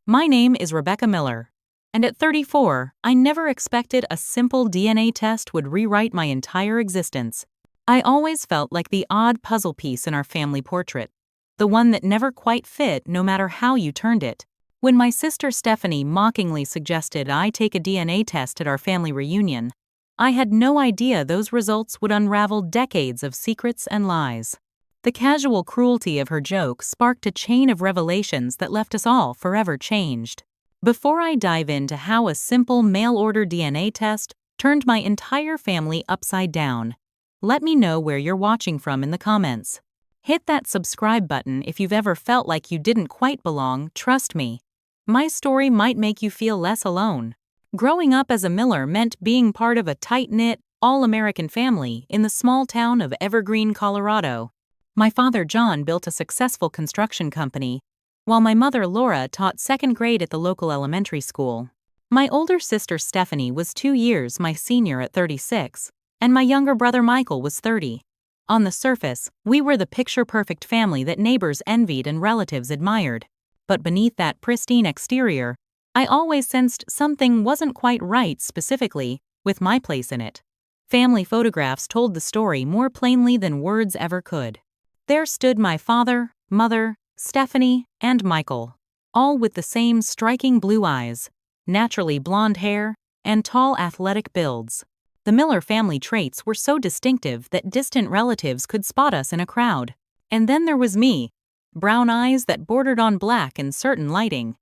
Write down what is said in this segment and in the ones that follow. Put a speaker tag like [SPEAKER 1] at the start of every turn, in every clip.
[SPEAKER 1] My name is Rebecca Miller, and at 34, I never expected a simple DNA test would rewrite my entire existence. I always felt like the odd puzzle piece in our family portrait, the one that never quite fit no matter how you turned it. When my sister Stephanie mockingly suggested I take a DNA test at our family reunion, I had no idea those results would unravel decades of secrets and lies. The casual cruelty of her joke sparked a chain of revelations that left us all forever changed. Before I dive into how a simple mail-order DNA test turned my entire family upside down, let me know where you're watching from in the comments. Hit that subscribe button if you've ever felt like you didn't quite belong. Trust me, my story might make you feel less alone. Growing up as a Miller meant being part of a tight-knit, all-American family in the small town of Evergreen, Colorado. My father John built a successful construction company, while my mother Laura taught second grade at the local elementary school. My older sister Stephanie was 2 years my senior at 36, and my younger brother Michael was 30. On the surface, we were the picture-perfect family that neighbors envied and relatives admired. But beneath that pristine exterior, I always sensed something wasn't quite right, specifically with my place in it. Family photographs told the story more plainly than words ever could. There stood my father, mother, Stephanie, and Michael, all with the same striking blue eyes, naturally blonde hair, and tall athletic builds. The Miller family traits were so distinctive that distant relatives could spot us in a crowd. And then there was me, brown eyes that bordered on black in certain lighting,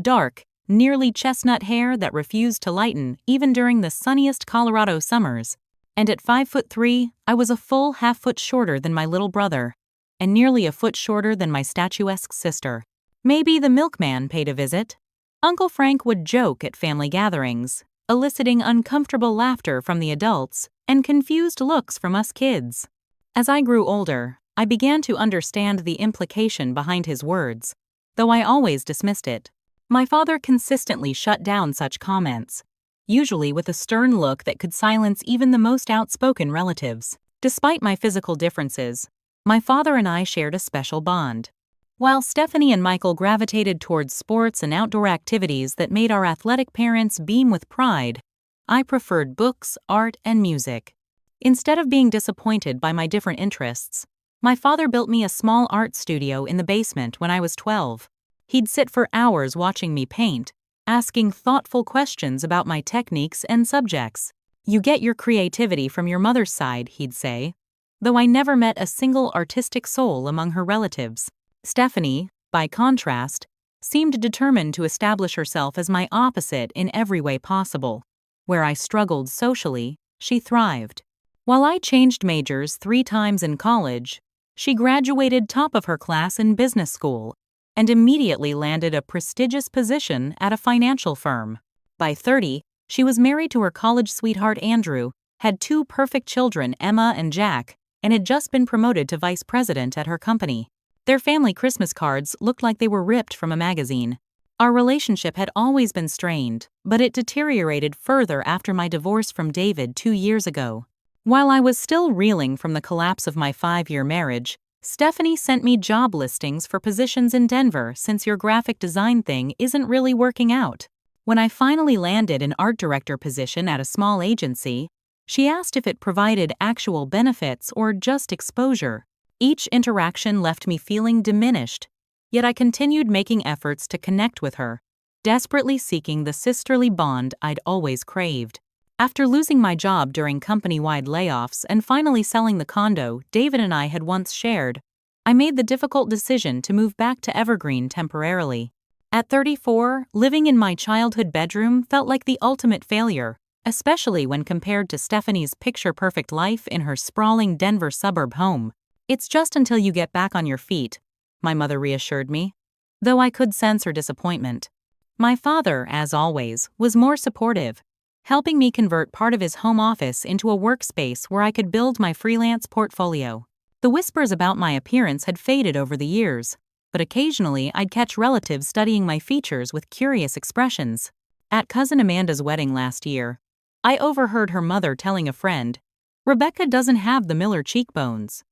[SPEAKER 1] dark, nearly chestnut hair that refused to lighten even during the sunniest Colorado summers, and at 5'3", I was a full half-foot shorter than my little brother, and nearly a foot shorter than my statuesque sister. Maybe the milkman paid a visit. Uncle Frank would joke at family gatherings, eliciting uncomfortable laughter from the adults and confused looks from us kids. As I grew older, I began to understand the implication behind his words, though I always dismissed it. My father consistently shut down such comments, usually with a stern look that could silence even the most outspoken relatives. Despite my physical differences, my father and I shared a special bond. While Stephanie and Michael gravitated towards sports and outdoor activities that made our athletic parents beam with pride, I preferred books, art, and music. Instead of being disappointed by my different interests, my father built me a small art studio in the basement when I was 12. He'd sit for hours watching me paint, asking thoughtful questions about my techniques and subjects. "You get your creativity from your mother's side," he'd say, though I never met a single artistic soul among her relatives. Stephanie, by contrast, seemed determined to establish herself as my opposite in every way possible. Where I struggled socially, she thrived. While I changed majors 3 times in college, she graduated top of her class in business school and immediately landed a prestigious position at a financial firm. By 30, she was married to her college sweetheart Andrew, had 2 perfect children, Emma and Jack, and had just been promoted to vice president at her company. Their family Christmas cards looked like they were ripped from a magazine. Our relationship had always been strained, but it deteriorated further after my divorce from David 2 years ago. While I was still reeling from the collapse of my 5-year marriage, Stephanie sent me job listings for positions in Denver since your graphic design thing isn't really working out. When I finally landed an art director position at a small agency, she asked if it provided actual benefits or just exposure. Each interaction left me feeling diminished, yet I continued making efforts to connect with her, desperately seeking the sisterly bond I'd always craved. After losing my job during company-wide layoffs and finally selling the condo David and I had once shared, I made the difficult decision to move back to Evergreen temporarily. At 34, living in my childhood bedroom felt like the ultimate failure, especially when compared to Stephanie's picture-perfect life in her sprawling Denver suburb home. "It's just until you get back on your feet," my mother reassured me, though I could sense her disappointment. My father, as always, was more supportive, helping me convert part of his home office into a workspace where I could build my freelance portfolio. The whispers about my appearance had faded over the years, but occasionally I'd catch relatives studying my features with curious expressions. At Cousin Amanda's wedding last year, I overheard her mother telling a friend, "Rebecca doesn't have the Miller cheekbones.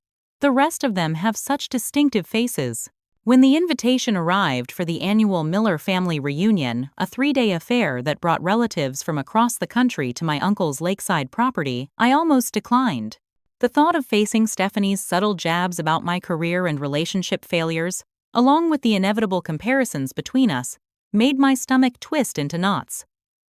[SPEAKER 1] The rest of them have such distinctive faces." When the invitation arrived for the annual Miller family reunion, a 3-day affair that brought relatives from across the country to my uncle's lakeside property, I almost declined. The thought of facing Stephanie's subtle jabs about my career and relationship failures, along with the inevitable comparisons between us, made my stomach twist into knots.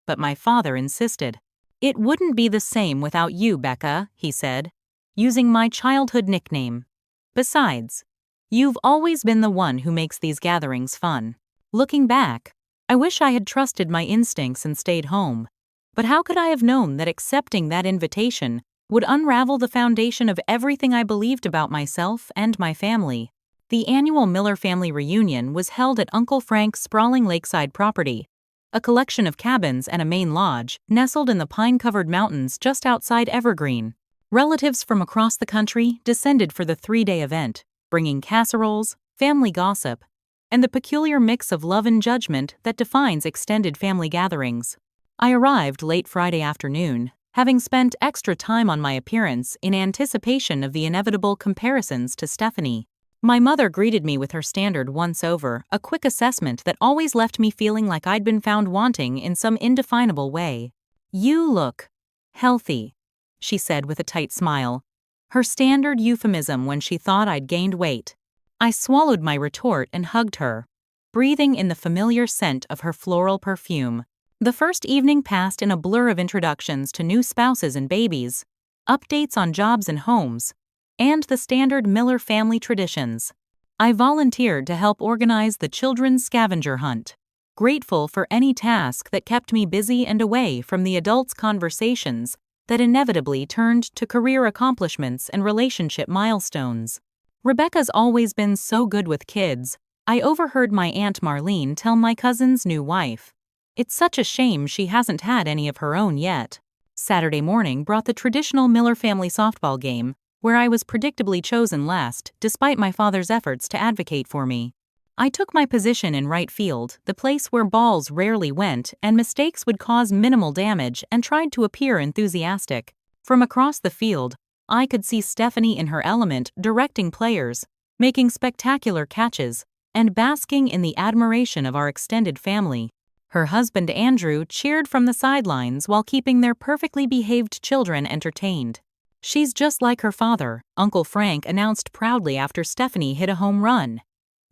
[SPEAKER 1] But my father insisted. "It wouldn't be the same without you, Becca," he said, using my childhood nickname. "Besides, you've always been the one who makes these gatherings fun." Looking back, I wish I had trusted my instincts and stayed home. But how could I have known that accepting that invitation would unravel the foundation of everything I believed about myself and my family? The annual Miller family reunion was held at Uncle Frank's sprawling lakeside property, a collection of cabins and a main lodge nestled in the pine-covered mountains just outside Evergreen. Relatives from across the country descended for the 3-day event, bringing casseroles, family gossip, and the peculiar mix of love and judgment that defines extended family gatherings. I arrived late Friday afternoon, having spent extra time on my appearance in anticipation of the inevitable comparisons to Stephanie. My mother greeted me with her standard once-over, a quick assessment that always left me feeling like I'd been found wanting in some indefinable way. "You look healthy," she said with a tight smile, her standard euphemism when she thought I'd gained weight. I swallowed my retort and hugged her, breathing in the familiar scent of her floral perfume. The first evening passed in a blur of introductions to new spouses and babies, updates on jobs and homes, and the standard Miller family traditions. I volunteered to help organize the children's scavenger hunt, grateful for any task that kept me busy and away from the adults' conversations that inevitably turned to career accomplishments and relationship milestones. Rebecca's always been so good with kids. I overheard my Aunt Marlene tell my cousin's new wife, "It's such a shame she hasn't had any of her own yet." Saturday morning brought the traditional Miller family softball game, where I was predictably chosen last, despite my father's efforts to advocate for me. I took my position in right field, the place where balls rarely went and mistakes would cause minimal damage, and tried to appear enthusiastic. From across the field, I could see Stephanie in her element, directing players, making spectacular catches, and basking in the admiration of our extended family. Her husband Andrew cheered from the sidelines while keeping their perfectly behaved children entertained. "She's just like her father," Uncle Frank announced proudly after Stephanie hit a home run.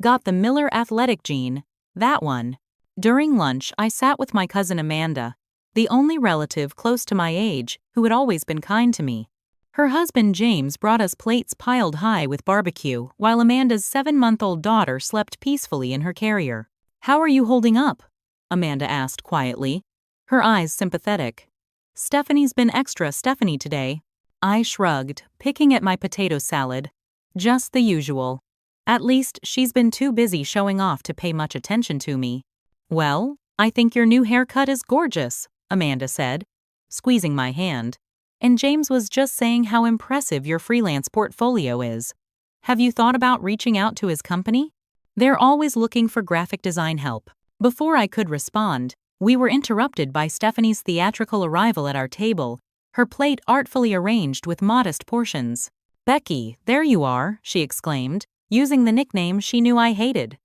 [SPEAKER 1] "Got the Miller athletic gene, that one." During lunch, I sat with my cousin Amanda, the only relative close to my age who had always been kind to me. Her husband James brought us plates piled high with barbecue, while Amanda's 7-month-old daughter slept peacefully in her carrier. "How are you holding up?" Amanda asked quietly, her eyes sympathetic. "Stephanie's been extra Stephanie today." I shrugged, picking at my potato salad. "Just the usual. At least she's been too busy showing off to pay much attention to me." "Well, I think your new haircut is gorgeous," Amanda said, squeezing my hand. "And James was just saying how impressive your freelance portfolio is. Have you thought about reaching out to his company? They're always looking for graphic design help." Before I could respond, we were interrupted by Stephanie's theatrical arrival at our table, her plate artfully arranged with modest portions. "Becky, there you are," she exclaimed, using the nickname she knew I hated.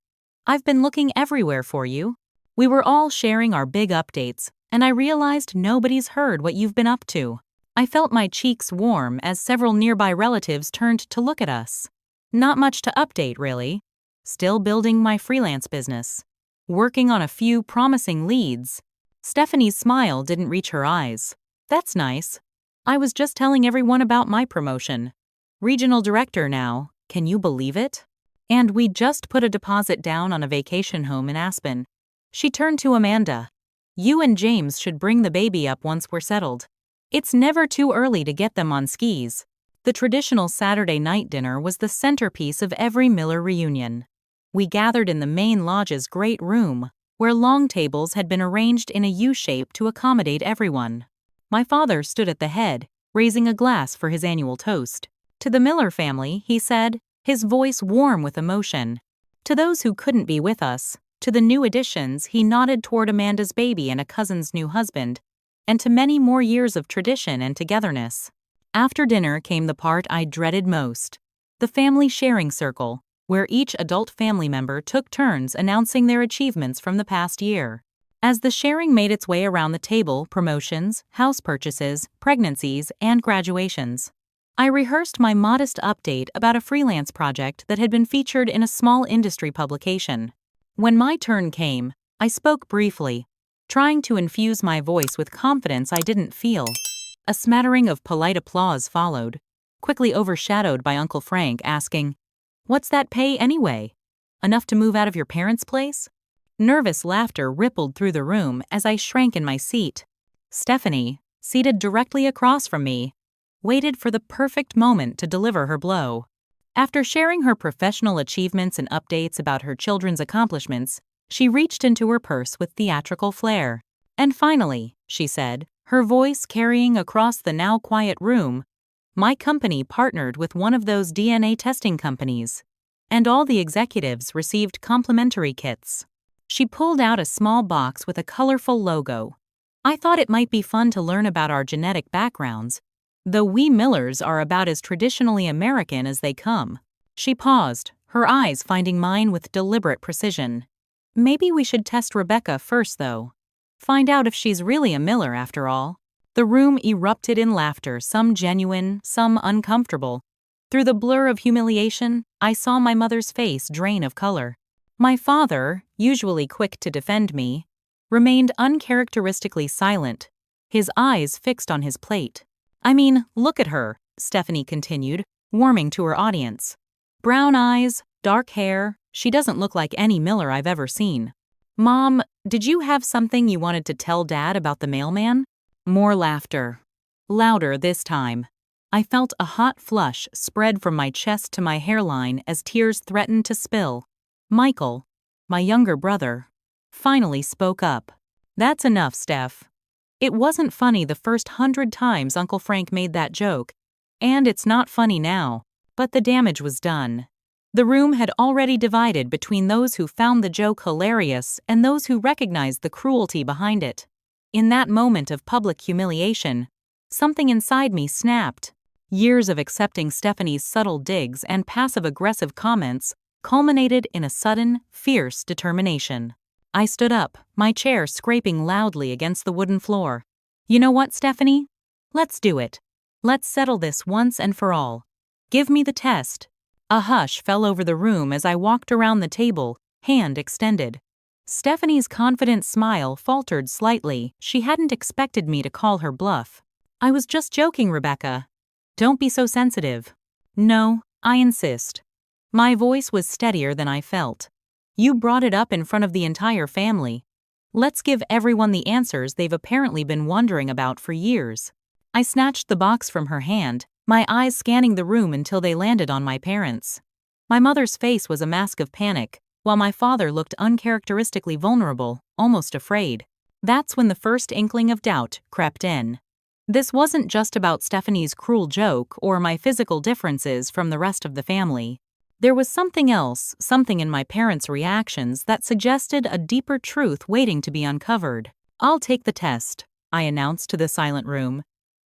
[SPEAKER 1] "I've been looking everywhere for you." We were all sharing our big updates, and I realized nobody's heard what you've been up to. I felt my cheeks warm as several nearby relatives turned to look at us. Not much to update, really. Still building my freelance business. Working on a few promising leads. Stephanie's smile didn't reach her eyes. "That's nice. I was just telling everyone about my promotion. Regional director now, can you believe it? And we just put a deposit down on a vacation home in Aspen." She turned to Amanda. "You and James should bring the baby up once we're settled. It's never too early to get them on skis." The traditional Saturday night dinner was the centerpiece of every Miller reunion. We gathered in the main lodge's great room, where long tables had been arranged in a U-shape to accommodate everyone. My father stood at the head, raising a glass for his annual toast. "To the Miller family," he said, his voice warm with emotion. To those who couldn't be with us, to the new additions, he nodded toward Amanda's baby and a cousin's new husband, and to many more years of tradition and togetherness. After dinner came the part I dreaded most, the family sharing circle. where each adult family member took turns announcing their achievements from the past year. As the sharing made its way around the table, promotions, house purchases, pregnancies, and graduations, I rehearsed my modest update about a freelance project that had been featured in a small industry publication. When my turn came, I spoke briefly, trying to infuse my voice with confidence I didn't feel. A smattering of polite applause followed, quickly overshadowed by Uncle Frank asking, "What's that pay anyway? Enough to move out of your parents' place?" Nervous laughter rippled through the room as I shrank in my seat. Stephanie, seated directly across from me, waited for the perfect moment to deliver her blow. After sharing her professional achievements and updates about her children's accomplishments, she reached into her purse with theatrical flair. "And finally," she said, her voice carrying across the now quiet room, "my company partnered with one of those DNA testing companies, and all the executives received complimentary kits." She pulled out a small box with a colorful logo. I thought it might be fun to learn about our genetic backgrounds, though we Millers are about as traditionally American as they come. She paused, her eyes finding mine with deliberate precision. "Maybe we should test Rebecca first, though. Find out if she's really a Miller after all." The room erupted in laughter, some genuine, some uncomfortable. Through the blur of humiliation, I saw my mother's face drain of color. My father, usually quick to defend me, remained uncharacteristically silent, his eyes fixed on his plate. "I mean, look at her," Stephanie continued, warming to her audience. "Brown eyes, dark hair, she doesn't look like any Miller I've ever seen. Mom, did you have something you wanted to tell Dad about the mailman?" More laughter. Louder this time. I felt a hot flush spread from my chest to my hairline as tears threatened to spill. Michael, my younger brother, finally spoke up. "That's enough, Steph. It wasn't funny the first 100 times Uncle Frank made that joke, and it's not funny now, but the damage was done." The room had already divided between those who found the joke hilarious and those who recognized the cruelty behind it. In that moment of public humiliation, something inside me snapped. Years of accepting Stephanie's subtle digs and passive-aggressive comments culminated in a sudden, fierce determination. I stood up, my chair scraping loudly against the wooden floor. "You know what, Stephanie? Let's do it. Let's settle this once and for all. Give me the test." A hush fell over the room as I walked around the table, hand extended. Stephanie's confident smile faltered slightly. She hadn't expected me to call her bluff. "I was just joking, Rebecca. Don't be so sensitive." "No, I insist." My voice was steadier than I felt. "You brought it up in front of the entire family. Let's give everyone the answers they've apparently been wondering about for years." I snatched the box from her hand, my eyes scanning the room until they landed on my parents. My mother's face was a mask of panic, while my father looked uncharacteristically vulnerable, almost afraid. That's when the first inkling of doubt crept in. This wasn't just about Stephanie's cruel joke or my physical differences from the rest of the family. There was something else, something in my parents' reactions that suggested a deeper truth waiting to be uncovered. "I'll take the test," I announced to the silent room,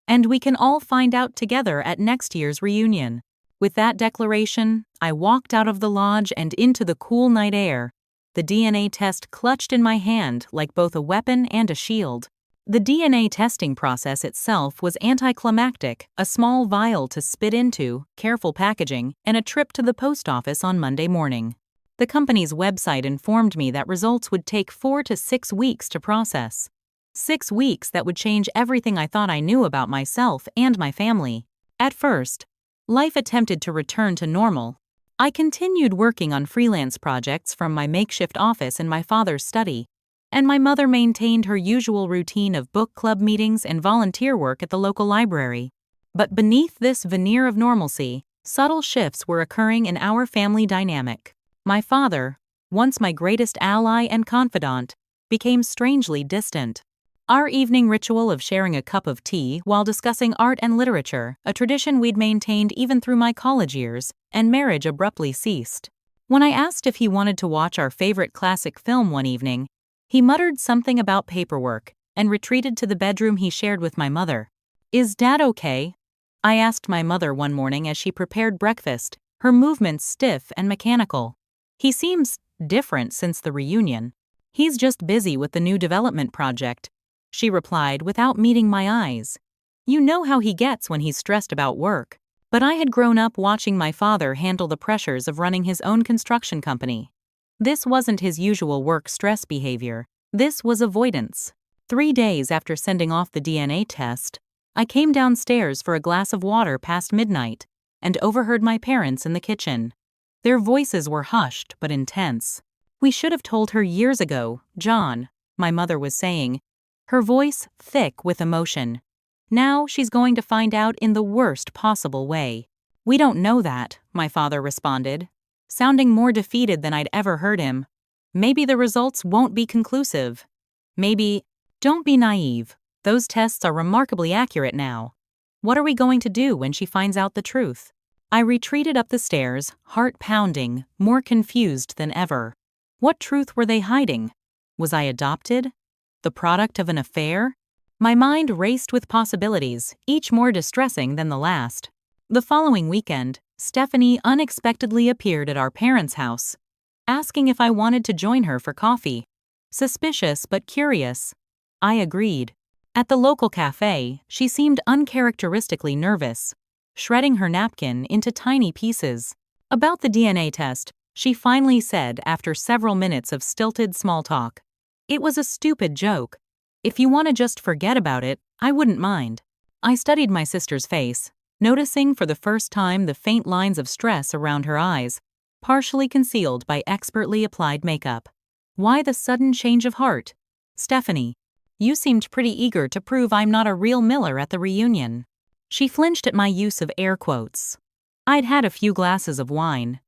[SPEAKER 1] "and we can all find out together at next year's reunion." With that declaration, I walked out of the lodge and into the cool night air, the DNA test clutched in my hand like both a weapon and a shield. The DNA testing process itself was anticlimactic, a small vial to spit into, careful packaging, and a trip to the post office on Monday morning. The company's website informed me that results would take 4 to 6 weeks to process. 6 weeks that would change everything I thought I knew about myself and my family. At first, life attempted to return to normal. I continued working on freelance projects from my makeshift office in my father's study, and my mother maintained her usual routine of book club meetings and volunteer work at the local library. But beneath this veneer of normalcy, subtle shifts were occurring in our family dynamic. My father, once my greatest ally and confidant, became strangely distant. Our evening ritual of sharing a cup of tea while discussing art and literature, a tradition we'd maintained even through my college years, and marriage abruptly ceased. When I asked if he wanted to watch our favorite classic film one evening, he muttered something about paperwork and retreated to the bedroom he shared with my mother. "Is Dad okay?" I asked my mother one morning as she prepared breakfast, her movements stiff and mechanical. He seems different since the reunion. He's just busy with the new development project, she replied without meeting my eyes. You know how he gets when he's stressed about work. But I had grown up watching my father handle the pressures of running his own construction company. This wasn't his usual work stress behavior. This was avoidance. 3 days after sending off the DNA test, I came downstairs for a glass of water past midnight and overheard my parents in the kitchen. Their voices were hushed but intense. We should have told her years ago, John, my mother was saying, her voice thick with emotion. Now she's going to find out in the worst possible way. We don't know that, my father responded, sounding more defeated than I'd ever heard him. Maybe the results won't be conclusive. Maybe, don't be naive. Those tests are remarkably accurate now. What are we going to do when she finds out the truth? I retreated up the stairs, heart pounding, more confused than ever. What truth were they hiding? Was I adopted? The product of an affair? My mind raced with possibilities, each more distressing than the last. The following weekend, Stephanie unexpectedly appeared at our parents' house, asking if I wanted to join her for coffee. Suspicious but curious. I agreed. At the local cafe, she seemed uncharacteristically nervous, shredding her napkin into tiny pieces. About the DNA test, she finally said after several minutes of stilted small talk. It was a stupid joke. If you want to just forget about it, I wouldn't mind. I studied my sister's face, noticing for the first time the faint lines of stress around her eyes, partially concealed by expertly applied makeup. Why the sudden change of heart? Stephanie, you seemed pretty eager to prove I'm not a real Miller at the reunion. She flinched at my use of air quotes. I'd had a few glasses of wine.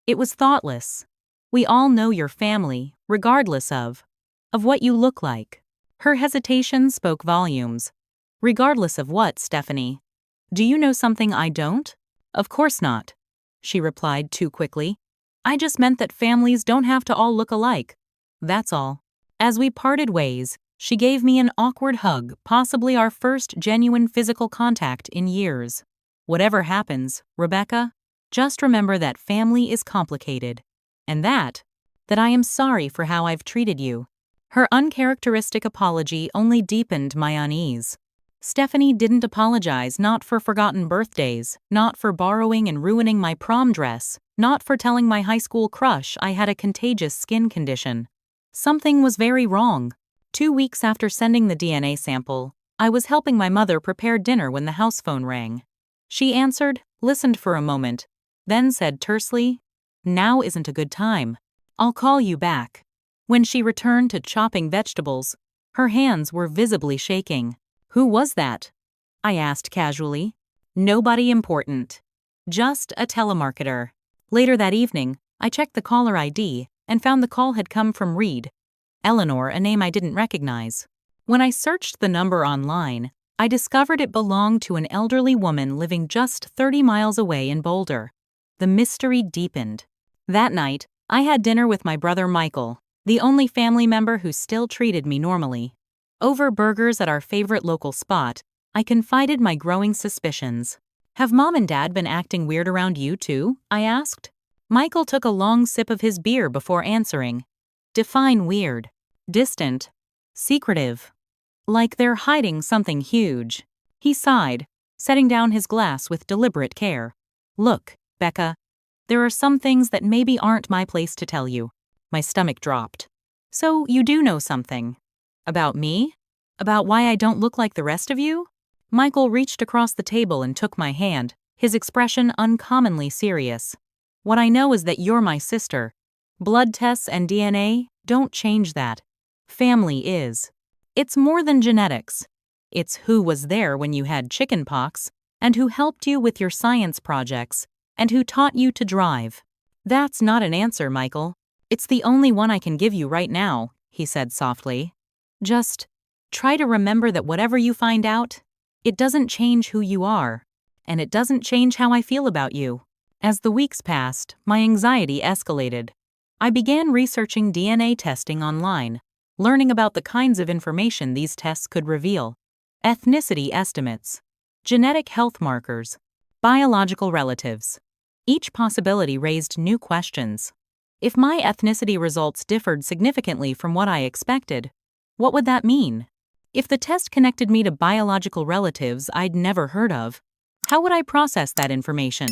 [SPEAKER 1] It was thoughtless. We all know your family, regardless of what you look like. Her hesitation spoke volumes. Regardless of what, Stephanie? Do you know something I don't? Of course not, she replied too quickly. I just meant that families don't have to all look alike. That's all. As we parted ways, she gave me an awkward hug, possibly our first genuine physical contact in years. Whatever happens, Rebecca, just remember that family is complicated. And that I am sorry for how I've treated you. Her uncharacteristic apology only deepened my unease. Stephanie didn't apologize, not for forgotten birthdays, not for borrowing and ruining my prom dress, not for telling my high school crush I had a contagious skin condition. Something was very wrong. 2 weeks after sending the DNA sample, I was helping my mother prepare dinner when the house phone rang. She answered, listened for a moment, then said tersely, "Now isn't a good time. I'll call you back." When she returned to chopping vegetables, her hands were visibly shaking. Who was that? I asked casually. Nobody important. Just a telemarketer. Later that evening, I checked the caller ID and found the call had come from Reed. Eleanor, a name I didn't recognize. When I searched the number online, I discovered it belonged to an elderly woman living just 30 miles away in Boulder. The mystery deepened. That night, I had dinner with my brother Michael, the only family member who still treated me normally. Over burgers at our favorite local spot, I confided my growing suspicions. Have Mom and Dad been acting weird around you too? I asked. Michael took a long sip of his beer before answering. Define weird. Distant. Secretive. Like they're hiding something huge. He sighed, setting down his glass with deliberate care. Look, Becca, there are some things that maybe aren't my place to tell you. My stomach dropped. So you do know something. About me? About why I don't look like the rest of you? Michael reached across the table and took my hand, his expression uncommonly serious. What I know is that you're my sister. Blood tests and DNA don't change that. Family is. It's more than genetics. It's who was there when you had chicken pox, and who helped you with your science projects, and who taught you to drive. That's not an answer, Michael. It's the only one I can give you right now, he said softly. Just try to remember that whatever you find out, it doesn't change who you are, and it doesn't change how I feel about you. As the weeks passed, my anxiety escalated. I began researching DNA testing online, learning about the kinds of information these tests could reveal. Ethnicity estimates, genetic health markers, biological relatives. Each possibility raised new questions. If my ethnicity results differed significantly from what I expected, what would that mean? If the test connected me to biological relatives I'd never heard of, how would I process that information?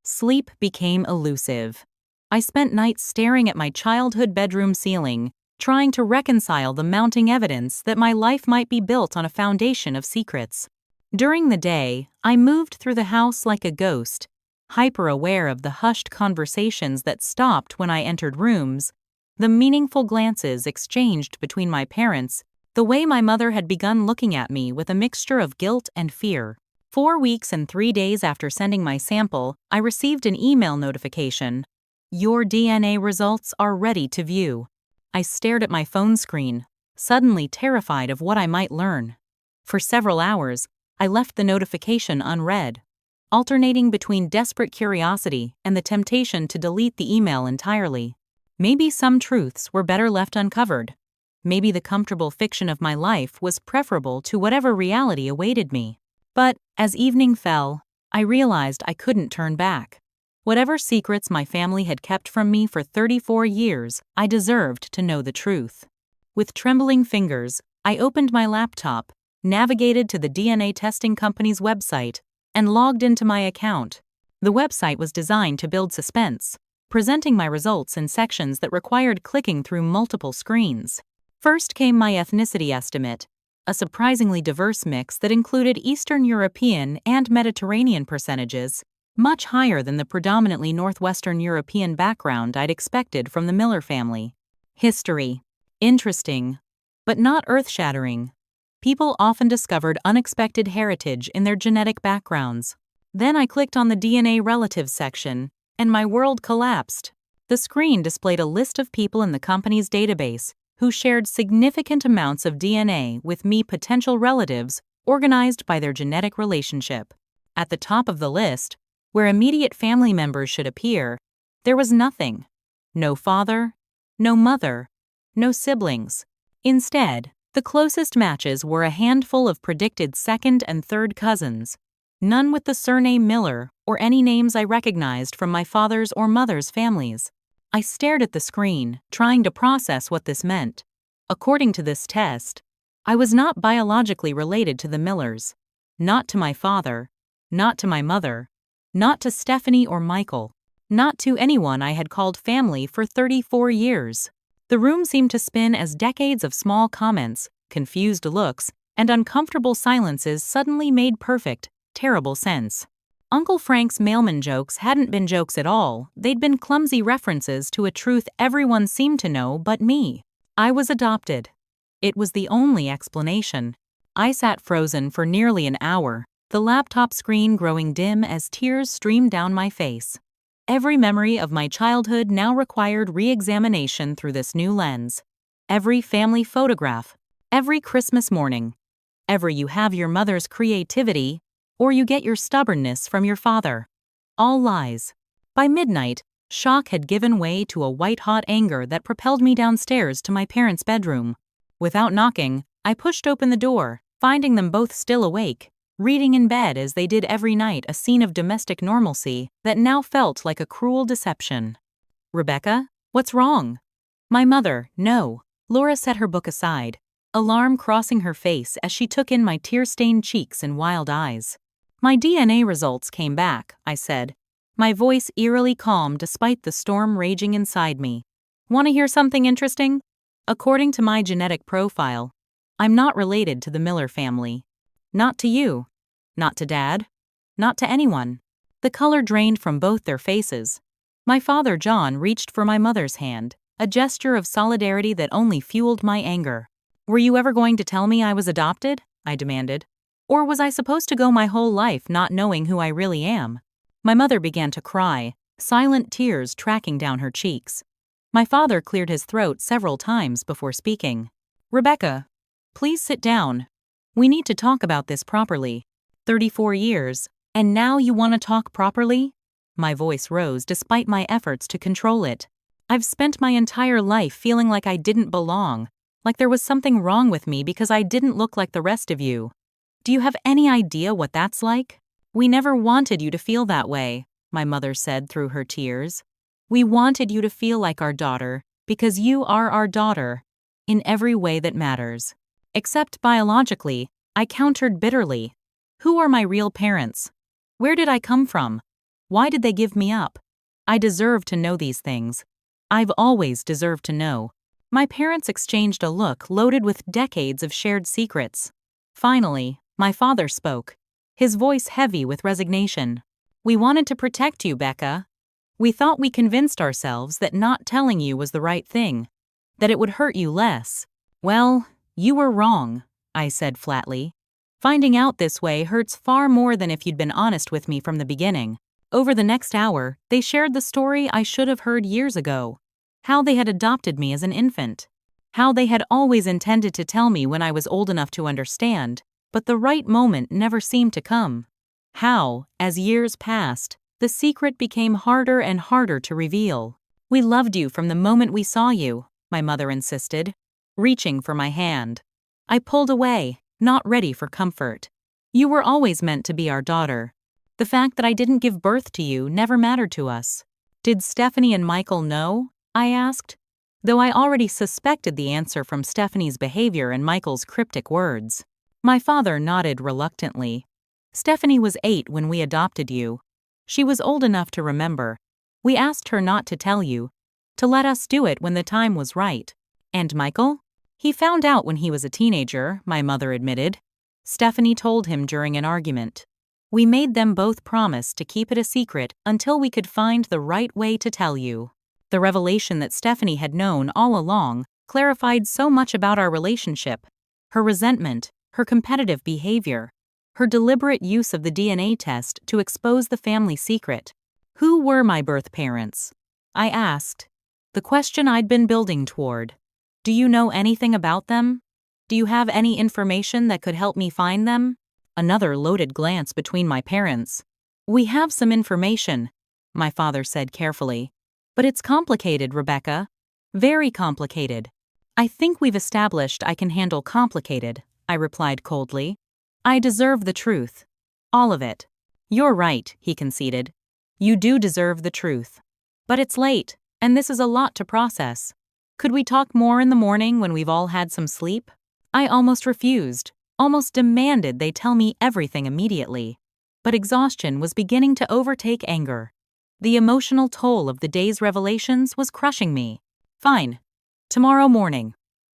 [SPEAKER 1] Sleep became elusive. I spent nights staring at my childhood bedroom ceiling, trying to reconcile the mounting evidence that my life might be built on a foundation of secrets. During the day, I moved through the house like a ghost, hyper-aware of the hushed conversations that stopped when I entered rooms, the meaningful glances exchanged between my parents, the way my mother had begun looking at me with a mixture of guilt and fear. 4 weeks and 3 days after sending my sample, I received an email notification. Your DNA results are ready to view. I stared at my phone screen, suddenly terrified of what I might learn. For several hours, I left the notification unread, alternating between desperate curiosity and the temptation to delete the email entirely. Maybe some truths were better left uncovered. Maybe the comfortable fiction of my life was preferable to whatever reality awaited me. But, as evening fell, I realized I couldn't turn back. Whatever secrets my family had kept from me for 34 years, I deserved to know the truth. With trembling fingers, I opened my laptop, navigated to the DNA testing company's website, and logged into my account. The website was designed to build suspense, presenting my results in sections that required clicking through multiple screens. First came my ethnicity estimate, a surprisingly diverse mix that included Eastern European and Mediterranean percentages, much higher than the predominantly Northwestern European background I'd expected from the Miller family. History. Interesting, but not earth-shattering. People often discovered unexpected heritage in their genetic backgrounds. Then I clicked on the DNA relatives section, and my world collapsed. The screen displayed a list of people in the company's database who shared significant amounts of DNA with me potential relatives organized by their genetic relationship. At the top of the list, where immediate family members should appear, there was nothing. No father, no mother, no siblings. Instead, the closest matches were a handful of predicted second and third cousins, none with the surname Miller or any names I recognized from my father's or mother's families. I stared at the screen, trying to process what this meant. According to this test, I was not biologically related to the Millers, not to my father, not to my mother, not to Stephanie or Michael, not to anyone I had called family for 34 years. The room seemed to spin as decades of small comments, confused looks, and uncomfortable silences suddenly made perfect, terrible sense. Uncle Frank's mailman jokes hadn't been jokes at all, they'd been clumsy references to a truth everyone seemed to know but me. I was adopted. It was the only explanation. I sat frozen for nearly an hour, the laptop screen growing dim as tears streamed down my face. Every memory of my childhood now required re-examination through this new lens. Every family photograph, every Christmas morning, every you have your mother's creativity, or you get your stubbornness from your father. All lies. By midnight, shock had given way to a white-hot anger that propelled me downstairs to my parents' bedroom. Without knocking, I pushed open the door, finding them both still awake, reading in bed as they did every night a scene of domestic normalcy that now felt like a cruel deception. "Rebecca, what's wrong?" My mother, no. Laura set her book aside, alarm crossing her face as she took in my tear-stained cheeks and wild eyes. "My DNA results came back," I said, my voice eerily calm despite the storm raging inside me. "Want to hear something interesting? According to my genetic profile, I'm not related to the Miller family. Not to you. Not to Dad. Not to anyone." The color drained from both their faces. My father, John, reached for my mother's hand, a gesture of solidarity that only fueled my anger. "Were you ever going to tell me I was adopted?" I demanded. "Or was I supposed to go my whole life not knowing who I really am?" My mother began to cry, silent tears tracking down her cheeks. My father cleared his throat several times before speaking. "Rebecca, please sit down. We need to talk about this properly. 34 years, and now you want to talk properly?" My voice rose despite my efforts to control it. "I've spent my entire life feeling like I didn't belong, like there was something wrong with me because I didn't look like the rest of you. Do you have any idea what that's like? We never wanted you to feel that way. my mother said through her tears. "We wanted you to feel like our daughter because you are our daughter in every way that matters. Except biologically," I countered bitterly. "Who are my real parents? Where did I come from? Why did they give me up? I deserve to know these things. I've always deserved to know." My parents exchanged a look loaded with decades of shared secrets. Finally, my father spoke, his voice heavy with resignation. "We wanted to protect you, Becca. We thought we convinced ourselves that not telling you was the right thing, that it would hurt you less. Well, you were wrong," I said flatly. "Finding out this way hurts far more than if you'd been honest with me from the beginning." Over the next hour, they shared the story I should have heard years ago. How they had adopted me as an infant. How they had always intended to tell me when I was old enough to understand, but the right moment never seemed to come. How, as years passed, the secret became harder and harder to reveal. "We loved you from the moment we saw you," my mother insisted, reaching for my hand. I pulled away, not ready for comfort. "You were always meant to be our daughter. The fact that I didn't give birth to you never mattered to us." "Did Stephanie and Michael know?" I asked, though I already suspected the answer from Stephanie's behavior and Michael's cryptic words. My father nodded reluctantly. "Stephanie was 8 when we adopted you. She was old enough to remember. We asked her not to tell you, to let us do it when the time was right." "And Michael?" "He found out when he was a teenager," my mother admitted. "Stephanie told him during an argument. We made them both promise to keep it a secret until we could find the right way to tell you." The revelation that Stephanie had known all along clarified so much about our relationship. Her resentment, her competitive behavior, her deliberate use of the DNA test to expose the family secret. Who were my birth parents? I asked. The question I'd been building toward. Do you know anything about them? Do you have any information that could help me find them? Another loaded glance between my parents. "We have some information," my father said carefully. "But it's complicated, Rebecca. Very complicated." "I think we've established I can handle complicated," I replied coldly. "I deserve the truth. All of it." "You're right," he conceded. "You do deserve the truth. But it's late, and this is a lot to process. Could we talk more in the morning when we've all had some sleep?" I almost refused, almost demanded they tell me everything immediately. But exhaustion was beginning to overtake anger. The emotional toll of the day's revelations was crushing me. "Fine. Tomorrow morning.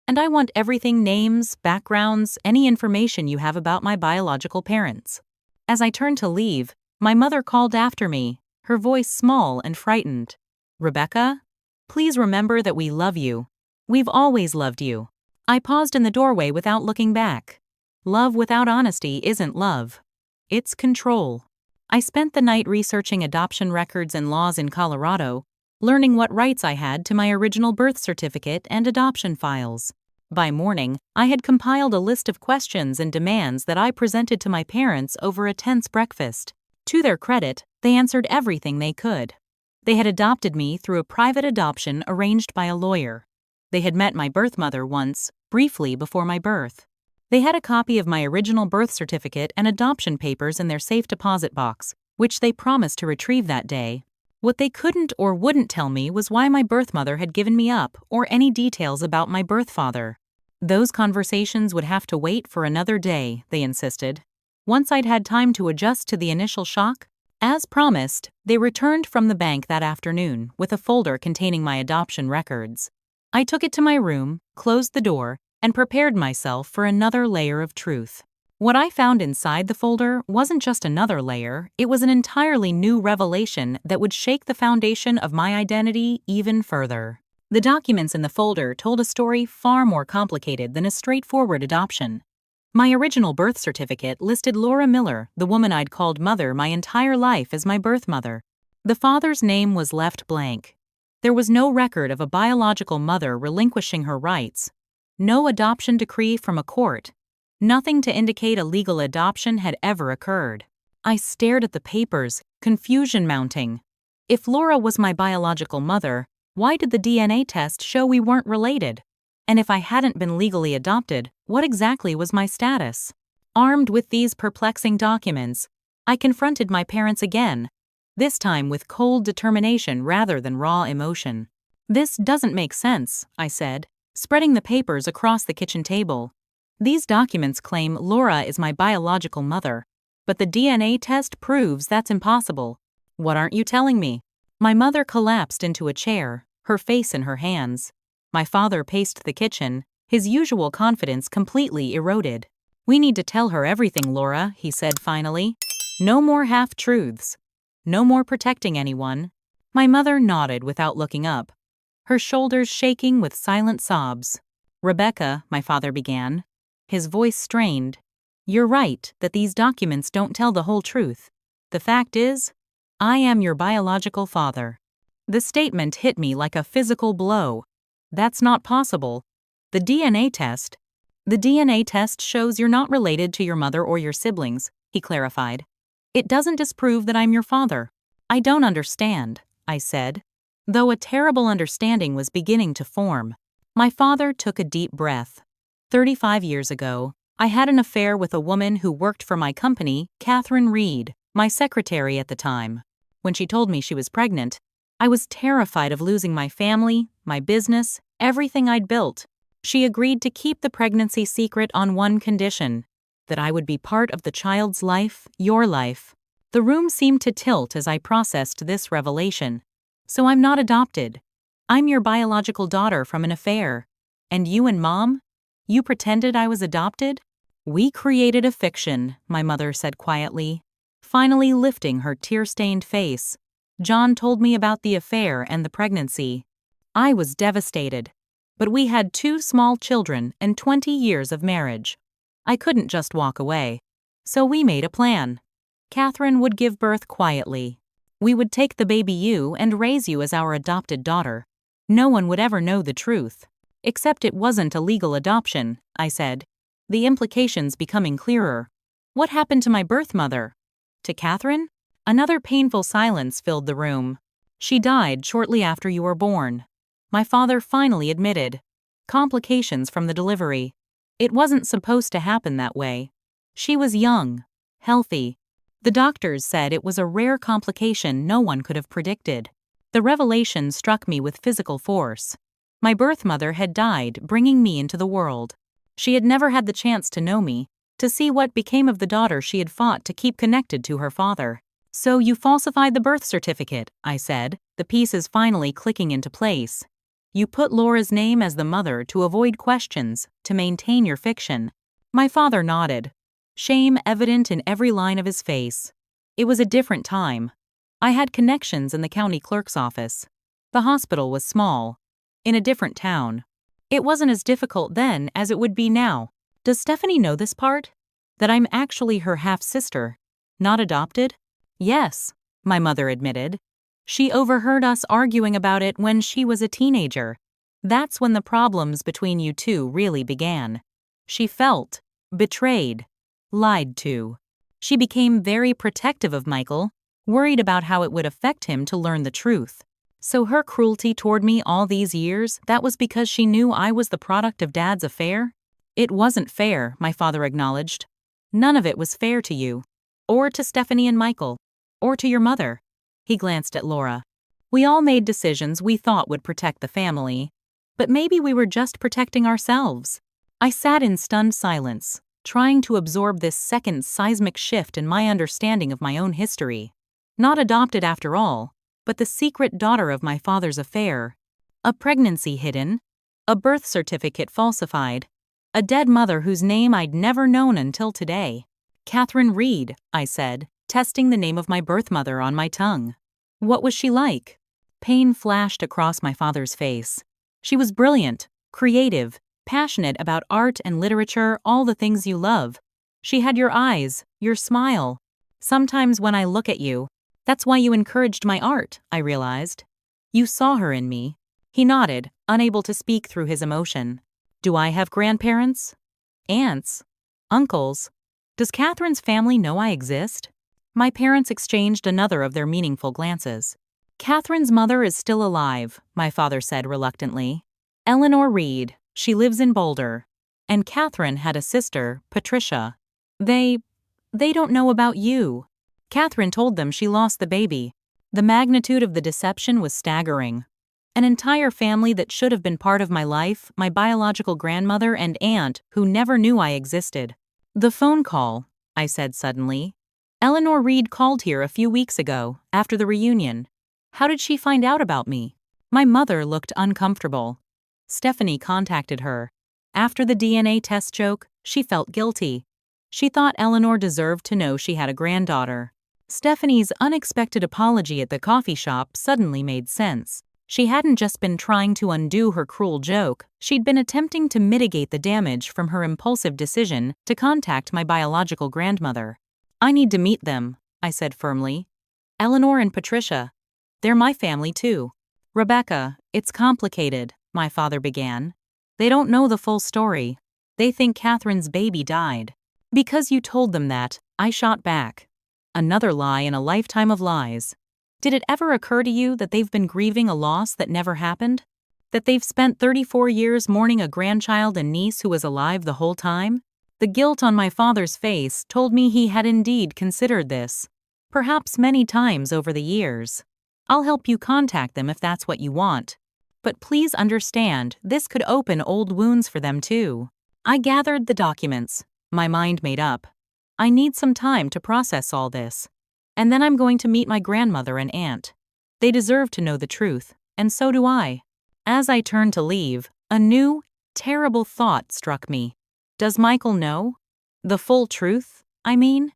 [SPEAKER 1] And I want everything: names, backgrounds, any information you have about my biological parents." As I turned to leave, my mother called after me, her voice small and frightened. "Rebecca, please remember that we love you. We've always loved you." I paused in the doorway without looking back. Love without honesty isn't love. It's control. I spent the night researching adoption records and laws in Colorado, learning what rights I had to my original birth certificate and adoption files. By morning, I had compiled a list of questions and demands that I presented to my parents over a tense breakfast. To their credit, they answered everything they could. They had adopted me through a private adoption arranged by a lawyer. They had met my birth mother once, briefly before my birth. They had a copy of my original birth certificate and adoption papers in their safe deposit box, which they promised to retrieve that day. What they couldn't or wouldn't tell me was why my birth mother had given me up or any details about my birth father. Those conversations would have to wait for another day, they insisted. Once I'd had time to adjust to the initial shock, as promised, they returned from the bank that afternoon with a folder containing my adoption records. I took it to my room, closed the door, and prepared myself for another layer of truth. What I found inside the folder wasn't just another layer, it was an entirely new revelation that would shake the foundation of my identity even further. The documents in the folder told a story far more complicated than a straightforward adoption. My original birth certificate listed Laura Miller, the woman I'd called mother my entire life, as my birth mother. The father's name was left blank. There was no record of a biological mother relinquishing her rights. No adoption decree from a court. Nothing to indicate a legal adoption had ever occurred. I stared at the papers, confusion mounting. If Laura was my biological mother, why did the DNA test show we weren't related? And if I hadn't been legally adopted, what exactly was my status? Armed with these perplexing documents, I confronted my parents again. this time with cold determination rather than raw emotion. "This doesn't make sense," I said, spreading the papers across the kitchen table. "These documents claim Laura is my biological mother, but the DNA test proves that's impossible. What aren't you telling me?" My mother collapsed into a chair, her face in her hands. My father paced the kitchen, his usual confidence completely eroded. "We need to tell her everything, Laura," he said finally. "No more half-truths. No more protecting anyone." My mother nodded without looking up, her shoulders shaking with silent sobs. "Rebecca," my father began, his voice strained, "you're right that these documents don't tell the whole truth. The fact is, I am your biological father." The statement hit me like a physical blow. "That's not possible. The DNA test shows you're not related to your mother or your siblings," he clarified. "It doesn't disprove that I'm your father." "I don't understand," I said, though a terrible understanding was beginning to form. My father took a deep breath. 35 years ago, I had an affair with a woman who worked for my company, Catherine Reed, my secretary at the time. When she told me she was pregnant, I was terrified of losing my family, my business, everything I'd built. She agreed to keep the pregnancy secret on one condition: that I would be part of the child's life, your life. The room seemed to tilt as I processed this revelation. "So I'm not adopted. I'm your biological daughter from an affair. And you and Mom? You pretended I was adopted?" "We created a fiction," my mother said quietly, finally lifting her tear-stained face. "John told me about the affair and the pregnancy. I was devastated. But we had 2 small children and 20 years of marriage. I couldn't just walk away. So we made a plan. Catherine would give birth quietly. We would take the baby you and raise you as our adopted daughter. No one would ever know the truth. Except it wasn't a legal adoption," I said, the implications becoming clearer. "What happened to my birth mother?" "To Catherine?" Another painful silence filled the room. "She died shortly after you were born." My father finally admitted. "Complications from the delivery. It wasn't supposed to happen that way. She was young, healthy. The doctors said it was a rare complication no one could have predicted." The revelation struck me with physical force. My birth mother had died, bringing me into the world. She had never had the chance to know me, to see what became of the daughter she had fought to keep connected to her father. "So you falsified the birth certificate," I said, the pieces finally clicking into place. "You put Laura's name as the mother to avoid questions, to maintain your fiction." My father nodded, shame evident in every line of his face. It was a different time. I had connections in the county clerk's office. The hospital was small, in a different town. It wasn't as difficult then as it would be now. "Does Stephanie know this part? That I'm actually her half-sister, not adopted?" "Yes," my mother admitted. "She overheard us arguing about it when she was a teenager. That's when the problems between you two really began. She felt betrayed, lied to. She became very protective of Michael, worried about how it would affect him to learn the truth. So her cruelty toward me all these years, that was because she knew I was the product of Dad's affair?" "It wasn't fair," my father acknowledged. "None of it was fair to you, or to Stephanie and Michael, or to your mother." He glanced at Laura. "We all made decisions we thought would protect the family, but maybe we were just protecting ourselves." I sat in stunned silence, trying to absorb this second seismic shift in my understanding of my own history. Not adopted after all, but the secret daughter of my father's affair. A pregnancy hidden, a birth certificate falsified, a dead mother whose name I'd never known until today. "Catherine Reed," I said, testing the name of my birth mother on my tongue. "What was she like?" Pain flashed across my father's face. "She was brilliant, creative, passionate about art and literature, all the things you love. She had your eyes, your smile. Sometimes when I look at you, that's why you encouraged my art," I realized. "You saw her in me." He nodded, unable to speak through his emotion. "Do I have grandparents? Aunts? Uncles? Does Catherine's family know I exist?" My parents exchanged another of their meaningful glances. "Catherine's mother is still alive," my father said reluctantly. "Eleanor Reed. She lives in Boulder. And Catherine had a sister, Patricia. They don't know about you. Catherine told them she lost the baby. The magnitude of the deception was staggering. An entire family that should have been part of my life, my biological grandmother and aunt who never knew I existed. The phone call, I said suddenly. Eleanor Reed called here a few weeks ago, after the reunion. How did she find out about me? My mother looked uncomfortable. Stephanie contacted her. After the DNA test joke, she felt guilty. She thought Eleanor deserved to know she had a granddaughter. Stephanie's unexpected apology at the coffee shop suddenly made sense. She hadn't just been trying to undo her cruel joke, she'd been attempting to mitigate the damage from her impulsive decision to contact my biological grandmother. I need to meet them, I said firmly. Eleanor and Patricia. They're my family too. Rebecca, it's complicated, my father began. They don't know the full story. They think Catherine's baby died. Because you told them that, I shot back. Another lie in a lifetime of lies. Did it ever occur to you that they've been grieving a loss that never happened? That they've spent 34 years mourning a grandchild and niece who was alive the whole time? The guilt on my father's face told me he had indeed considered this. Perhaps many times over the years. I'll help you contact them if that's what you want. But please understand, this could open old wounds for them too. I gathered the documents. My mind made up. I need some time to process all this. And then I'm going to meet my grandmother and aunt. They deserve to know the truth, and so do I. As I turned to leave, a new, terrible thought struck me. Does Michael know? The full truth, I mean?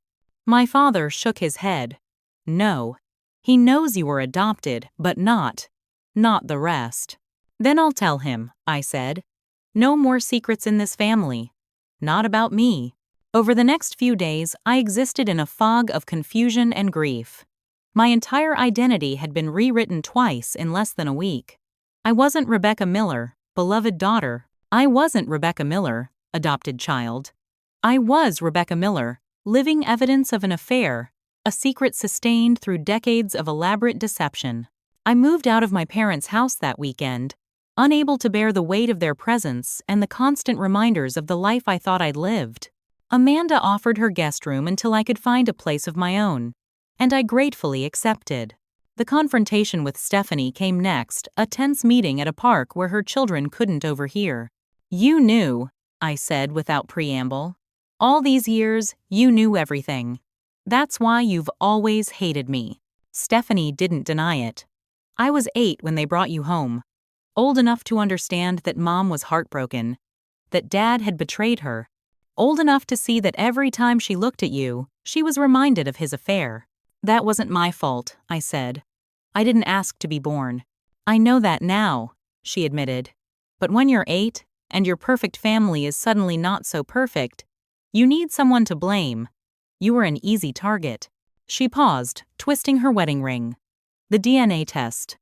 [SPEAKER 1] My father shook his head. No. He knows you were adopted, but not the rest. Then I'll tell him, I said. No more secrets in this family. Not about me. Over the next few days, I existed in a fog of confusion and grief. My entire identity had been rewritten twice in less than a week. I wasn't Rebecca Miller, beloved daughter. I wasn't Rebecca Miller, adopted child. I was Rebecca Miller, living evidence of an affair, a secret sustained through decades of elaborate deception. I moved out of my parents' house that weekend, unable to bear the weight of their presence and the constant reminders of the life I thought I'd lived. Amanda offered her guest room until I could find a place of my own, and I gratefully accepted. The confrontation with Stephanie came next, a tense meeting at a park where her children couldn't overhear. You knew, I said without preamble. All these years, you knew everything. That's why you've always hated me. Stephanie didn't deny it. I was 8 when they brought you home, old enough to understand that Mom was heartbroken, that Dad had betrayed her. Old enough to see that every time she looked at you, she was reminded of his affair. That wasn't my fault, I said. I didn't ask to be born. I know that now, she admitted. But when you're 8, and your perfect family is suddenly not so perfect, you need someone to blame. You were an easy target. She paused, twisting her wedding ring. The DNA test.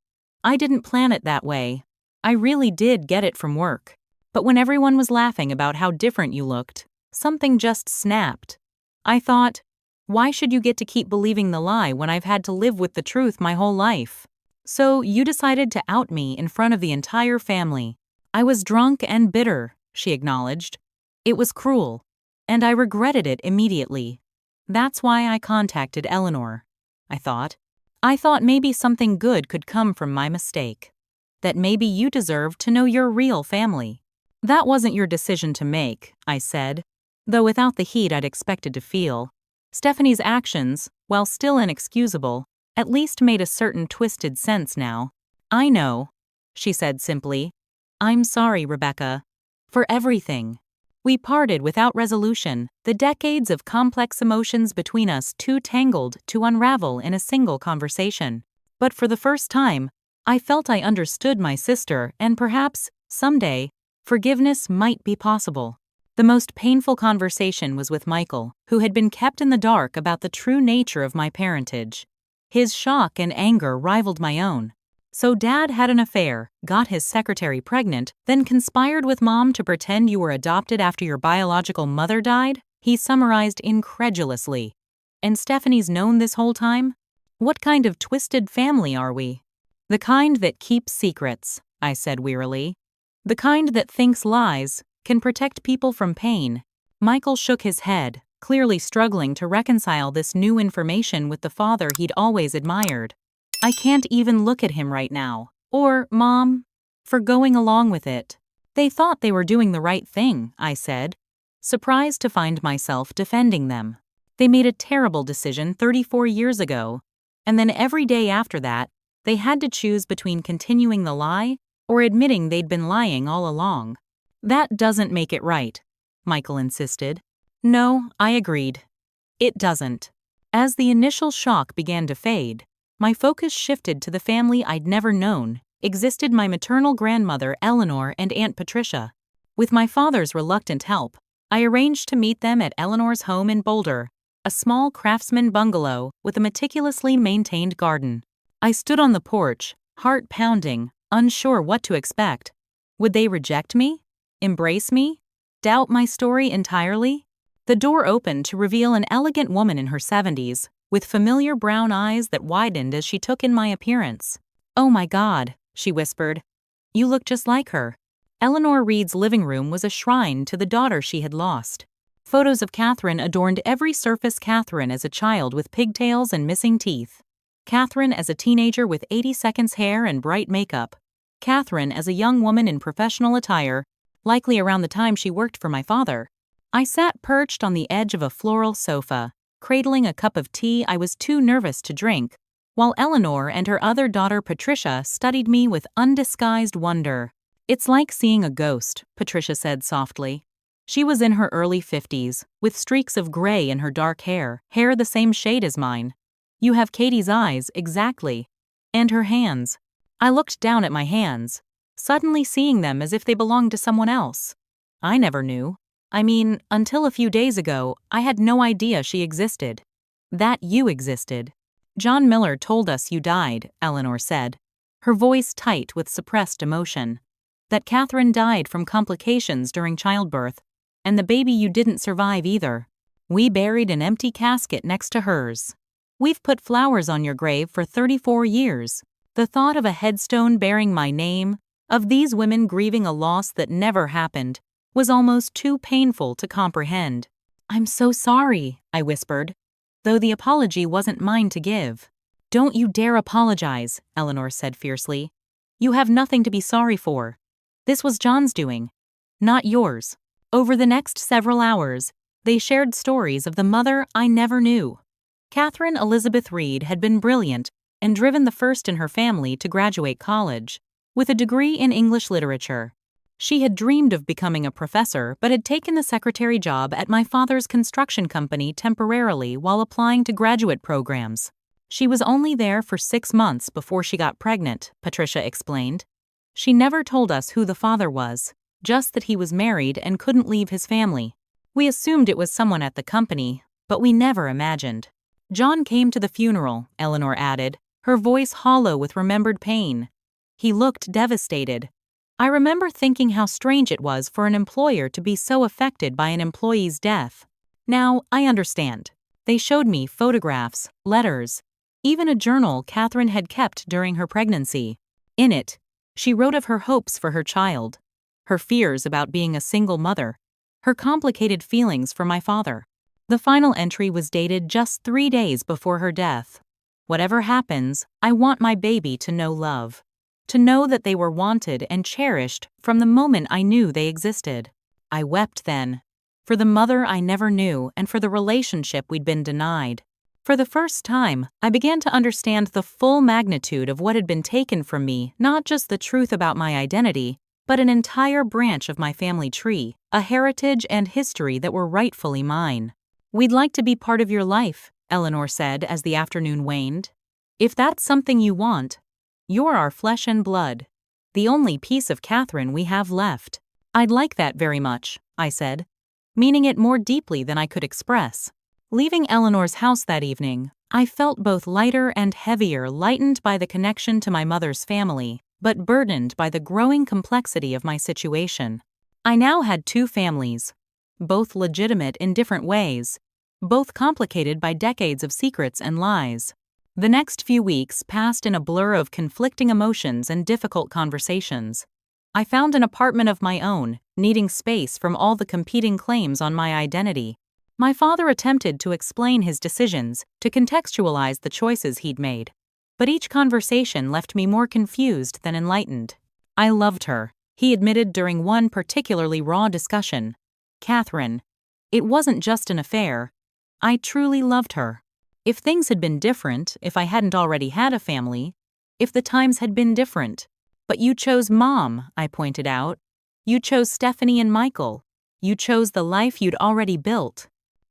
[SPEAKER 1] I didn't plan it that way. I really did get it from work. But when everyone was laughing about how different you looked, something just snapped. I thought, why should you get to keep believing the lie when I've had to live with the truth my whole life? So you decided to out me in front of the entire family. I was drunk and bitter, she acknowledged. It was cruel, and I regretted it immediately. That's why I contacted Eleanor, I thought. I thought maybe something good could come from my mistake. That maybe you deserved to know your real family. That wasn't your decision to make, I said, though without the heat I'd expected to feel. Stephanie's actions, while still inexcusable, at least made a certain twisted sense now. I know, she said simply. I'm sorry, Rebecca. For everything. We parted without resolution, the decades of complex emotions between us too tangled to unravel in a single conversation. But for the first time, I felt I understood my sister and perhaps, someday, forgiveness might be possible. The most painful conversation was with Michael, who had been kept in the dark about the true nature of my parentage. His shock and anger rivaled my own. So Dad had an affair, got his secretary pregnant, then conspired with Mom to pretend you were adopted after your biological mother died? He summarized incredulously. And Stephanie's known this whole time? What kind of twisted family are we? The kind that keeps secrets, I said wearily. The kind that thinks lies can protect people from pain. Michael shook his head, clearly struggling to reconcile this new information with the father he'd always admired. I can't even look at him right now. Or, Mom, for going along with it. They thought they were doing the right thing, I said, surprised to find myself defending them. They made a terrible decision 34 years ago, and then every day after that, they had to choose between continuing the lie or admitting they'd been lying all along. That doesn't make it right, Michael insisted. No, I agreed. It doesn't. As the initial shock began to fade, my focus shifted to the family I'd never known. Existed my maternal grandmother Eleanor and Aunt Patricia. With my father's reluctant help, I arranged to meet them at Eleanor's home in Boulder, a small craftsman bungalow with a meticulously maintained garden. I stood on the porch, heart pounding, unsure what to expect. Would they reject me? Embrace me? Doubt my story entirely? The door opened to reveal an elegant woman in her 70s, with familiar brown eyes that widened as she took in my appearance. "Oh my God," she whispered. "You look just like her." Eleanor Reed's living room was a shrine to the daughter she had lost. Photos of Catherine adorned every surface. Catherine as a child with pigtails and missing teeth. Catherine as a teenager with 80 seconds hair and bright makeup. Catherine as a young woman in professional attire, likely around the time she worked for my father. I sat perched on the edge of a floral sofa, cradling a cup of tea I was too nervous to drink, while Eleanor and her other daughter Patricia studied me with undisguised wonder. "It's like seeing a ghost," Patricia said softly. She was in her early 50s, with streaks of gray in her dark hair the same shade as mine. "You have Katie's eyes, exactly. And her hands." I looked down at my hands, suddenly seeing them as if they belonged to someone else. I never knew. I mean, until a few days ago, I had no idea she existed. That you existed. "John Miller told us you died," Eleanor said, her voice tight with suppressed emotion. "That Catherine died from complications during childbirth, and the baby you didn't survive either. We buried an empty casket next to hers. We've put flowers on your grave for 34 years. The thought of a headstone bearing my name, of these women grieving a loss that never happened, was almost too painful to comprehend." "I'm so sorry," I whispered, though the apology wasn't mine to give. "Don't you dare apologize," Eleanor said fiercely. "You have nothing to be sorry for. This was John's doing, not yours." Over the next several hours, they shared stories of the mother I never knew. Catherine Elizabeth Reed had been brilliant and driven the first in her family to graduate college, with a degree in English literature. She had dreamed of becoming a professor but had taken the secretary job at my father's construction company temporarily while applying to graduate programs. She was only there for 6 months before she got pregnant, Patricia explained. She never told us who the father was, just that he was married and couldn't leave his family. We assumed it was someone at the company, but we never imagined. "John came to the funeral," Eleanor added, her voice hollow with remembered pain. "He looked devastated. I remember thinking how strange it was for an employer to be so affected by an employee's death. Now, I understand. They showed me photographs, letters, even a journal Catherine had kept during her pregnancy. In it, she wrote of her hopes for her child, her fears about being a single mother, her complicated feelings for my father. The final entry was dated just 3 days before her death. Whatever happens, I want my baby to know love. To know that they were wanted and cherished from the moment I knew they existed. I wept then. For the mother I never knew and for the relationship we'd been denied. For the first time, I began to understand the full magnitude of what had been taken from me, not just the truth about my identity, but an entire branch of my family tree, a heritage and history that were rightfully mine. "We'd like to be part of your life," Eleanor said as the afternoon waned. "If that's something you want, you're our flesh and blood, the only piece of Catherine we have left." "I'd like that very much," I said, meaning it more deeply than I could express. Leaving Eleanor's house that evening, I felt both lighter and heavier, lightened by the connection to my mother's family, but burdened by the growing complexity of my situation. I now had 2 families, both legitimate in different ways, both complicated by decades of secrets and lies. The next few weeks passed in a blur of conflicting emotions and difficult conversations. I found an apartment of my own, needing space from all the competing claims on my identity. My father attempted to explain his decisions, to contextualize the choices he'd made. But each conversation left me more confused than enlightened. I loved her, he admitted during one particularly raw discussion. Catherine. It wasn't just an affair. I truly loved her. If things had been different, if I hadn't already had a family, if the times had been different. But you chose Mom, I pointed out. You chose Stephanie and Michael. You chose the life you'd already built.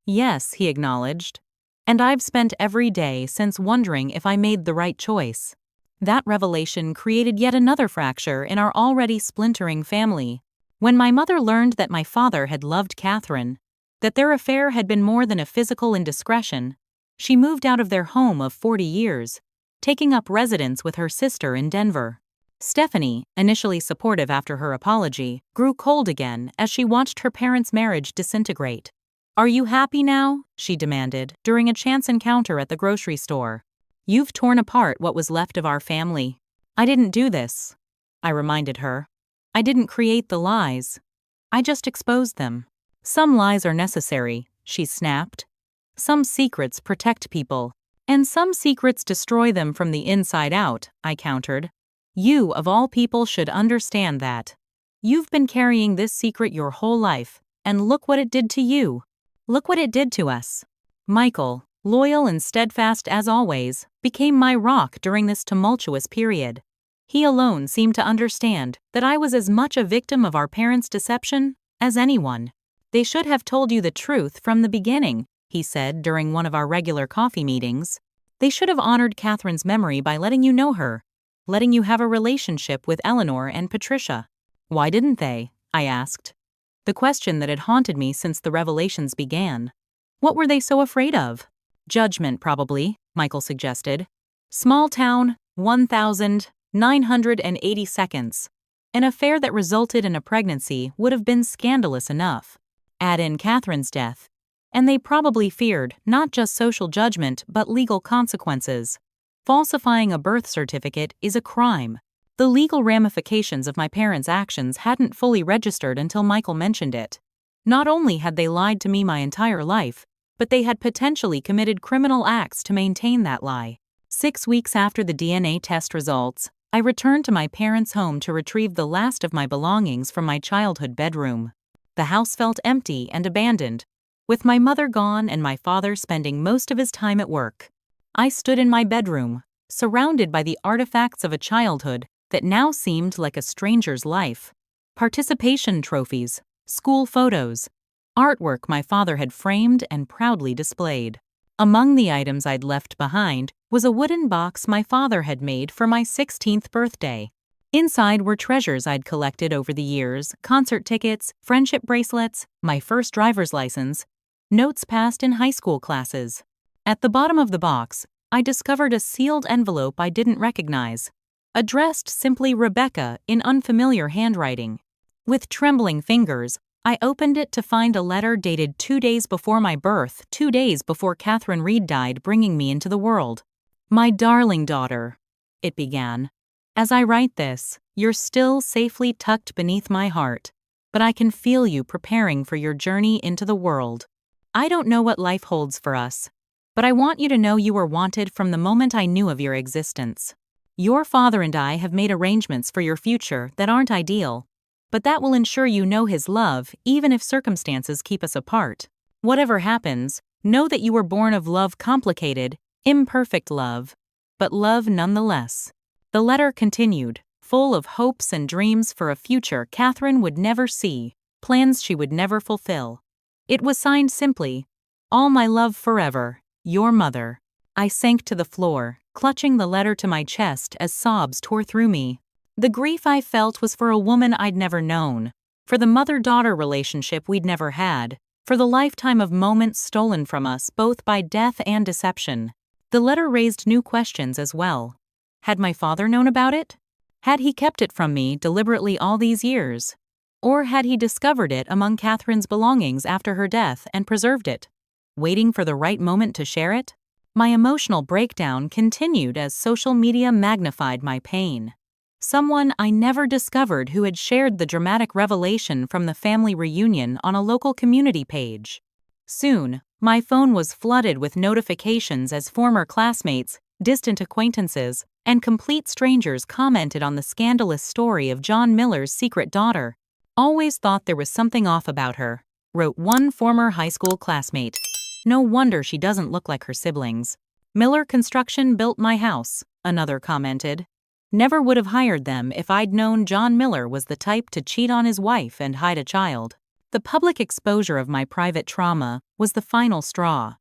[SPEAKER 1] Yes, he acknowledged. And I've spent every day since wondering if I made the right choice. That revelation created yet another fracture in our already splintering family. When my mother learned that my father had loved Catherine, that their affair had been more than a physical indiscretion, she moved out of their home of 40 years, taking up residence with her sister in Denver. Stephanie, initially supportive after her apology, grew cold again as she watched her parents' marriage disintegrate. "Are you happy now?" she demanded during a chance encounter at the grocery store. "You've torn apart what was left of our family." "I didn't do this," I reminded her. "I didn't create the lies. I just exposed them." "Some lies are necessary," she snapped. "Some secrets protect people, and some secrets destroy them from the inside out," I countered. "You, of all people, should understand that. You've been carrying this secret your whole life, and look what it did to you. Look what it did to us." Michael, loyal and steadfast as always, became my rock during this tumultuous period. He alone seemed to understand that I was as much a victim of our parents' deception as anyone. "They should have told you the truth from the beginning," he said during one of our regular coffee meetings. "They should have honored Catherine's memory by letting you know her, letting you have a relationship with Eleanor and Patricia." "Why didn't they?" I asked. The question that had haunted me since the revelations began. What were they so afraid of? "Judgment, probably," Michael suggested. "Small town, 1,980 seconds. An affair that resulted in a pregnancy would have been scandalous enough. Add in Catherine's death, and they probably feared not just social judgment but legal consequences. Falsifying a birth certificate is a crime. The legal ramifications of my parents' actions hadn't fully registered until Michael mentioned it. Not only had they lied to me my entire life, but they had potentially committed criminal acts to maintain that lie. 6 weeks after the DNA test results, I returned to my parents' home to retrieve the last of my belongings from my childhood bedroom. The house felt empty and abandoned, with my mother gone and my father spending most of his time at work. I stood in my bedroom, surrounded by the artifacts of a childhood that now seemed like a stranger's life. Participation trophies, school photos, artwork my father had framed and proudly displayed. Among the items I'd left behind was a wooden box my father had made for my 16th birthday. Inside were treasures I'd collected over the years: concert tickets, friendship bracelets, my first driver's license, notes passed in high school classes. At the bottom of the box, I discovered a sealed envelope I didn't recognize, addressed simply Rebecca in unfamiliar handwriting. With trembling fingers, I opened it to find a letter dated 2 days before my birth, 2 days before Catherine Reed died, bringing me into the world. "My darling daughter," it began. "As I write this, you're still safely tucked beneath my heart, but I can feel you preparing for your journey into the world. I don't know what life holds for us, but I want you to know you were wanted from the moment I knew of your existence. Your father and I have made arrangements for your future that aren't ideal, but that will ensure you know his love even if circumstances keep us apart. Whatever happens, know that you were born of love, complicated, imperfect love, but love nonetheless." The letter continued, full of hopes and dreams for a future Catherine would never see, plans she would never fulfill. It was signed simply, "All my love forever, your mother." I sank to the floor, clutching the letter to my chest as sobs tore through me. The grief I felt was for a woman I'd never known, for the mother-daughter relationship we'd never had, for the lifetime of moments stolen from us both by death and deception. The letter raised new questions as well. Had my father known about it? Had he kept it from me deliberately all these years? Or had he discovered it among Catherine's belongings after her death and preserved it, waiting for the right moment to share it? My emotional breakdown continued as social media magnified my pain. Someone I never discovered who had shared the dramatic revelation from the family reunion on a local community page. Soon, my phone was flooded with notifications as former classmates, Distant acquaintances and complete strangers commented on the scandalous story of John Miller's secret daughter. Always thought there was something off about her, wrote one former high school classmate. No wonder she doesn't look like her siblings. Miller Construction built my house, another commented. Never would have hired them if I'd known John Miller was the type to cheat on his wife and hide a child. The public exposure of my private trauma was the final straw.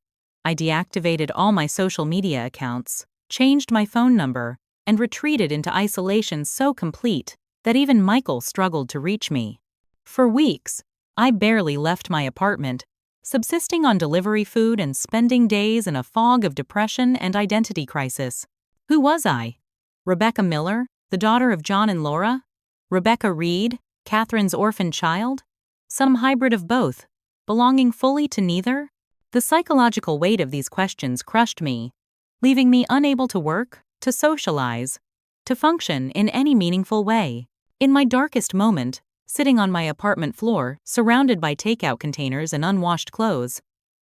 [SPEAKER 1] I deactivated all my social media accounts, changed my phone number, and retreated into isolation so complete that even Michael struggled to reach me. For weeks, I barely left my apartment, subsisting on delivery food and spending days in a fog of depression and identity crisis. Who was I? Rebecca Miller, the daughter of John and Laura? Rebecca Reed, Catherine's orphan child? Some hybrid of both, belonging fully to neither? The psychological weight of these questions crushed me, leaving me unable to work, to socialize, to function in any meaningful way. In my darkest moment, sitting on my apartment floor, surrounded by takeout containers and unwashed clothes,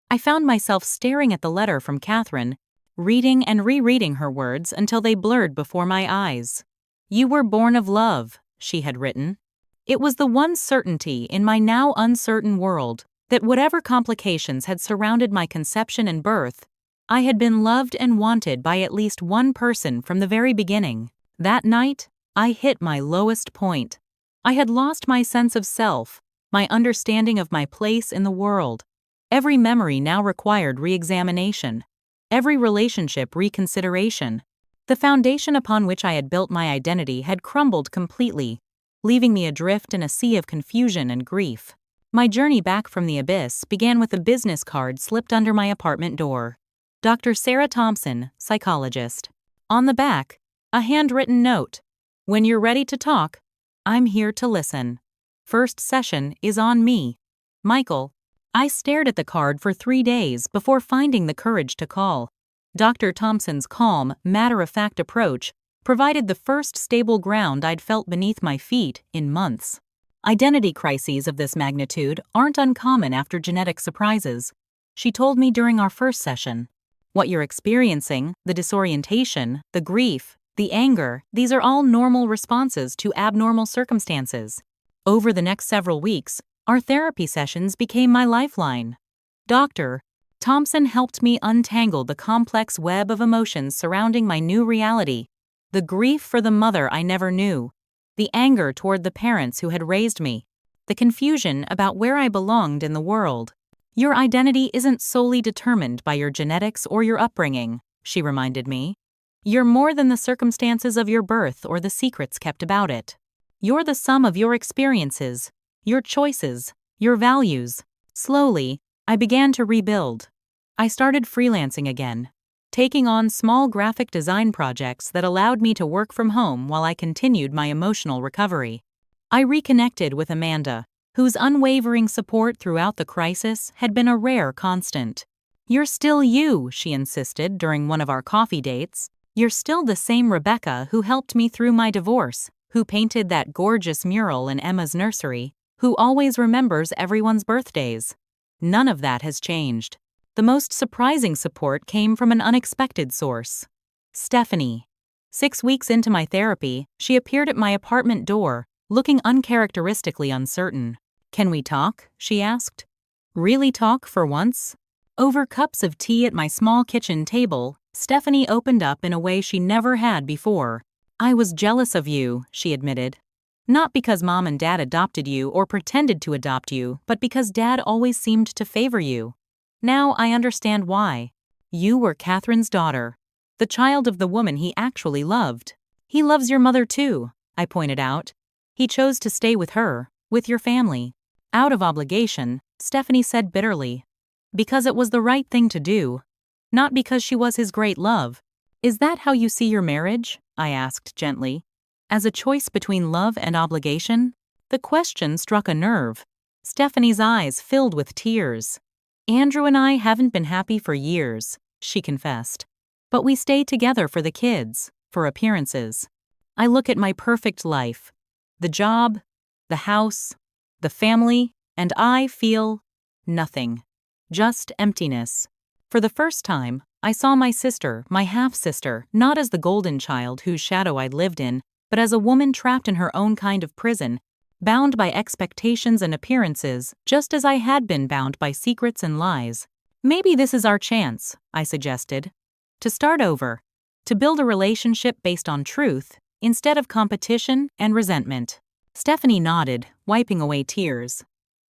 [SPEAKER 1] I found myself staring at the letter from Catherine, reading and rereading her words until they blurred before my eyes. "You were born of love," she had written. It was the one certainty in my now uncertain world that whatever complications had surrounded my conception and birth, I had been loved and wanted by at least one person from the very beginning. That night, I hit my lowest point. I had lost my sense of self, my understanding of my place in the world. Every memory now required re-examination. Every relationship reconsideration. The foundation upon which I had built my identity had crumbled completely, leaving me adrift in a sea of confusion and grief. My journey back from the abyss began with a business card slipped under my apartment door. Dr. Sarah Thompson, psychologist. On the back, a handwritten note. "When you're ready to talk, I'm here to listen. First session is on me. Michael." I stared at the card for 3 days before finding the courage to call. Dr. Thompson's calm, matter-of-fact approach provided the first stable ground I'd felt beneath my feet in months. Identity crises of this magnitude aren't uncommon after genetic surprises, she told me during our first session. What you're experiencing, the disorientation, the grief, the anger, these are all normal responses to abnormal circumstances. Over the next several weeks, our therapy sessions became my lifeline. Dr. Thompson helped me untangle the complex web of emotions surrounding my new reality. The grief for the mother I never knew, the anger toward the parents who had raised me, the confusion about where I belonged in the world. Your identity isn't solely determined by your genetics or your upbringing, she reminded me. You're more than the circumstances of your birth or the secrets kept about it. You're the sum of your experiences, your choices, your values. Slowly, I began to rebuild. I started freelancing again, taking on small graphic design projects that allowed me to work from home while I continued my emotional recovery. I reconnected with Amanda, whose unwavering support throughout the crisis had been a rare constant. "You're still you," she insisted during one of our coffee dates. "You're still the same Rebecca who helped me through my divorce, who painted that gorgeous mural in Emma's nursery, who always remembers everyone's birthdays. None of that has changed." The most surprising support came from an unexpected source. Stephanie. 6 weeks into my therapy, she appeared at my apartment door, looking uncharacteristically uncertain. "Can we talk?" she asked. "Really talk for once?" Over cups of tea at my small kitchen table, Stephanie opened up in a way she never had before. "I was jealous of you," she admitted. "Not because Mom and Dad adopted you or pretended to adopt you, but because Dad always seemed to favor you. Now I understand why. You were Catherine's daughter, the child of the woman he actually loved. He loves your mother too," I pointed out. "He chose to stay with her, with your family." Out of obligation, Stephanie said bitterly. "Because it was the right thing to do, not because she was his great love." "Is that how you see your marriage?" I asked gently. "As a choice between love and obligation?" The question struck a nerve. Stephanie's eyes filled with tears. "Andrew and I haven't been happy for years," she confessed. "But we stay together for the kids, for appearances. I look at my perfect life, the job, the house, the family, and I feel nothing. Just emptiness." For the first time, I saw my sister, my half-sister, not as the golden child whose shadow I'd lived in, but as a woman trapped in her own kind of prison, bound by expectations and appearances, just as I had been bound by secrets and lies. Maybe this is our chance, I suggested. To start over. To build a relationship based on truth, instead of competition and resentment. Stephanie nodded, wiping away tears.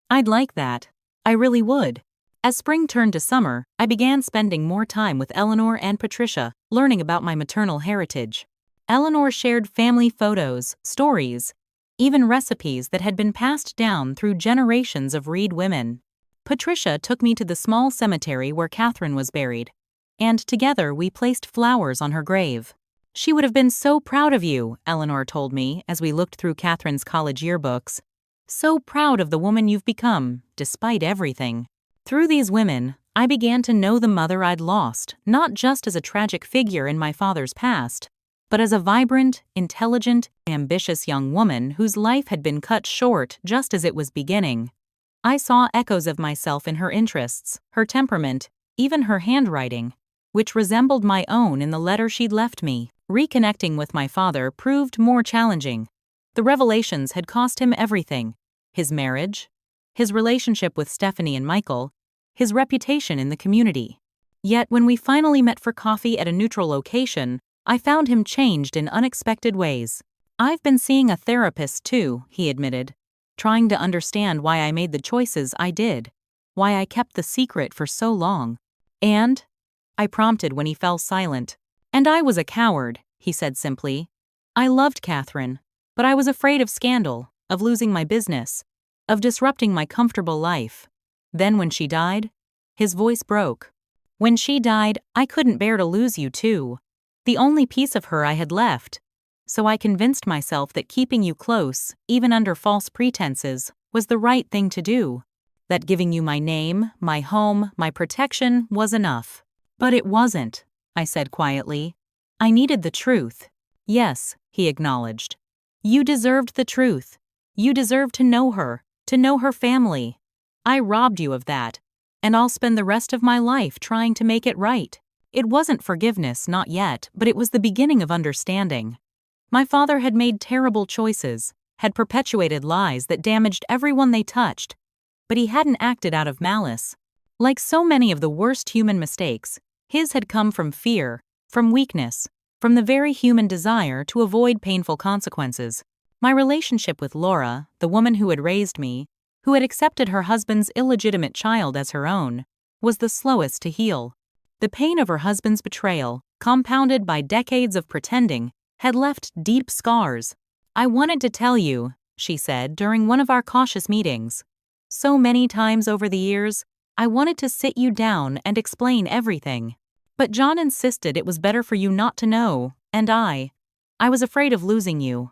[SPEAKER 1] I'd like that. I really would. As spring turned to summer, I began spending more time with Eleanor and Patricia, learning about my maternal heritage. Eleanor shared family photos, stories, even recipes that had been passed down through generations of Reed women. Patricia took me to the small cemetery where Catherine was buried, and together we placed flowers on her grave. She would have been so proud of you, Eleanor told me as we looked through Catherine's college yearbooks. So proud of the woman you've become, despite everything. Through these women, I began to know the mother I'd lost, not just as a tragic figure in my father's past, but as a vibrant, intelligent, ambitious young woman whose life had been cut short just as it was beginning. I saw echoes of myself in her interests, her temperament, even her handwriting, which resembled my own in the letter she'd left me. Reconnecting with my father proved more challenging. The revelations had cost him everything: his marriage, his relationship with Stephanie and Michael, his reputation in the community. Yet when we finally met for coffee at a neutral location, I found him changed in unexpected ways. I've been seeing a therapist too, he admitted, trying to understand why I made the choices I did, why I kept the secret for so long. And? I prompted when he fell silent. And I was a coward, he said simply. I loved Catherine, but I was afraid of scandal, of losing my business, of disrupting my comfortable life. Then when she died, his voice broke. When she died, I couldn't bear to lose you too. The only piece of her I had left. So I convinced myself that keeping you close, even under false pretenses, was the right thing to do. That giving you my name, my home, my protection was enough. But it wasn't, I said quietly. I needed the truth. Yes, he acknowledged. You deserved the truth. You deserved to know her family. I robbed you of that, and I'll spend the rest of my life trying to make it right. It wasn't forgiveness, not yet, but it was the beginning of understanding. My father had made terrible choices, had perpetuated lies that damaged everyone they touched, but he hadn't acted out of malice. Like so many of the worst human mistakes, his had come from fear, from weakness, from the very human desire to avoid painful consequences. My relationship with Laura, the woman who had raised me, who had accepted her husband's illegitimate child as her own, was the slowest to heal. The pain of her husband's betrayal, compounded by decades of pretending, had left deep scars. I wanted to tell you, she said during one of our cautious meetings. So many times over the years, I wanted to sit you down and explain everything. But John insisted it was better for you not to know, and I was afraid of losing you.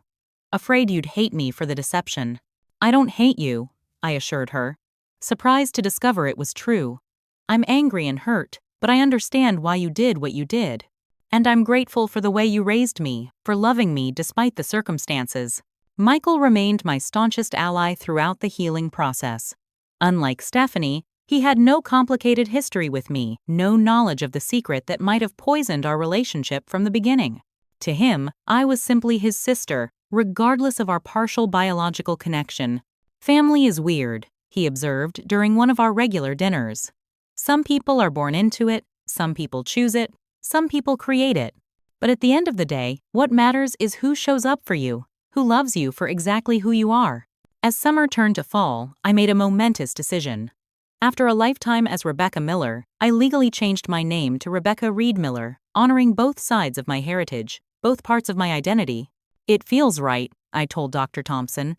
[SPEAKER 1] Afraid you'd hate me for the deception. I don't hate you, I assured her, surprised to discover it was true. I'm angry and hurt, but I understand why you did what you did. And I'm grateful for the way you raised me, for loving me despite the circumstances. Michael remained my staunchest ally throughout the healing process. Unlike Stephanie, he had no complicated history with me, no knowledge of the secret that might have poisoned our relationship from the beginning. To him, I was simply his sister, regardless of our partial biological connection. Family is weird, he observed during one of our regular dinners. Some people are born into it, some people choose it, some people create it. But at the end of the day, what matters is who shows up for you, who loves you for exactly who you are. As summer turned to fall, I made a momentous decision. After a lifetime as Rebecca Miller, I legally changed my name to Rebecca Reed Miller, honoring both sides of my heritage, both parts of my identity. It feels right, I told Dr. Thompson.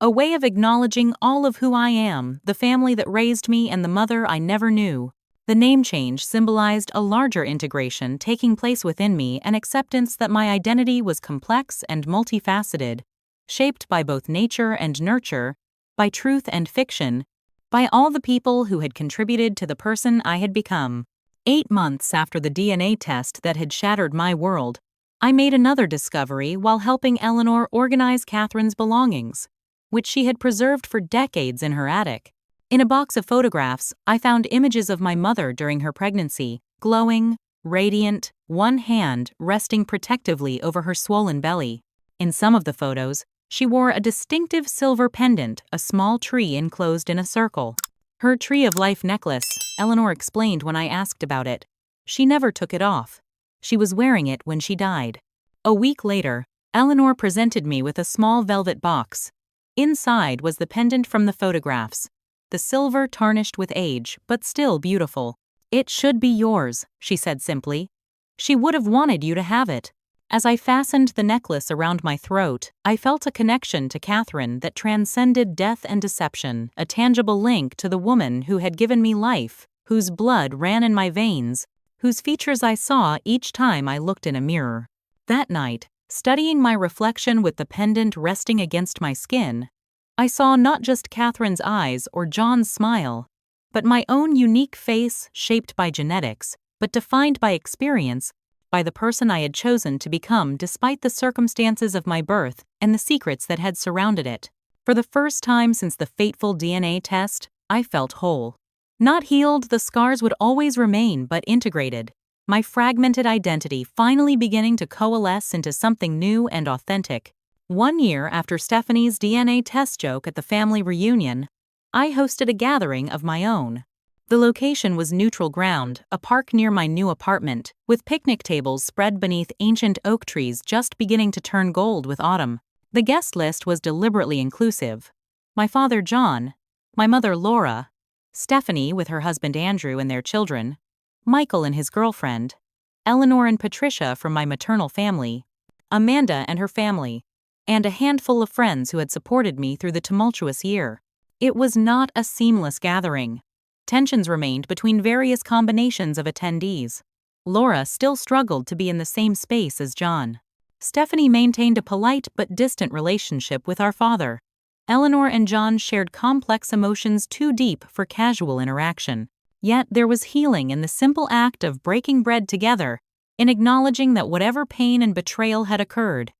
[SPEAKER 1] A way of acknowledging all of who I am, the family that raised me and the mother I never knew. The name change symbolized a larger integration taking place within me, an acceptance that my identity was complex and multifaceted, shaped by both nature and nurture, by truth and fiction, by all the people who had contributed to the person I had become. 8 months after the DNA test that had shattered my world, I made another discovery while helping Eleanor organize Catherine's belongings, which she had preserved for decades in her attic. In a box of photographs, I found images of my mother during her pregnancy, glowing, radiant, one hand resting protectively over her swollen belly. In some of the photos, she wore a distinctive silver pendant, a small tree enclosed in a circle. Her tree of life necklace, Eleanor explained when I asked about it. She never took it off. She was wearing it when she died. A week later, Eleanor presented me with a small velvet box. Inside was the pendant from the photographs. The silver tarnished with age, but still beautiful. "It should be yours," she said simply. She would have wanted you to have it. As I fastened the necklace around my throat, I felt a connection to Catherine that transcended death and deception, a tangible link to the woman who had given me life, whose blood ran in my veins, whose features I saw each time I looked in a mirror. That night, studying my reflection with the pendant resting against my skin, I saw not just Catherine's eyes or John's smile, but my own unique face shaped by genetics, but defined by experience, by the person I had chosen to become despite the circumstances of my birth and the secrets that had surrounded it. For the first time since the fateful DNA test, I felt whole. Not healed, the scars would always remain, but integrated. My fragmented identity finally beginning to coalesce into something new and authentic. 1 year after Stephanie's DNA test joke at the family reunion, I hosted a gathering of my own. The location was neutral ground, a park near my new apartment, with picnic tables spread beneath ancient oak trees just beginning to turn gold with autumn. The guest list was deliberately inclusive. My father John, my mother Laura, Stephanie with her husband Andrew and their children, Michael and his girlfriend, Eleanor and Patricia from my maternal family, Amanda and her family, and a handful of friends who had supported me through the tumultuous year. It was not a seamless gathering. Tensions remained between various combinations of attendees. Laura still struggled to be in the same space as John. Stephanie maintained a polite but distant relationship with our father. Eleanor and John shared complex emotions too deep for casual interaction. Yet there was healing in the simple act of breaking bread together, in acknowledging that whatever pain and betrayal had occurred,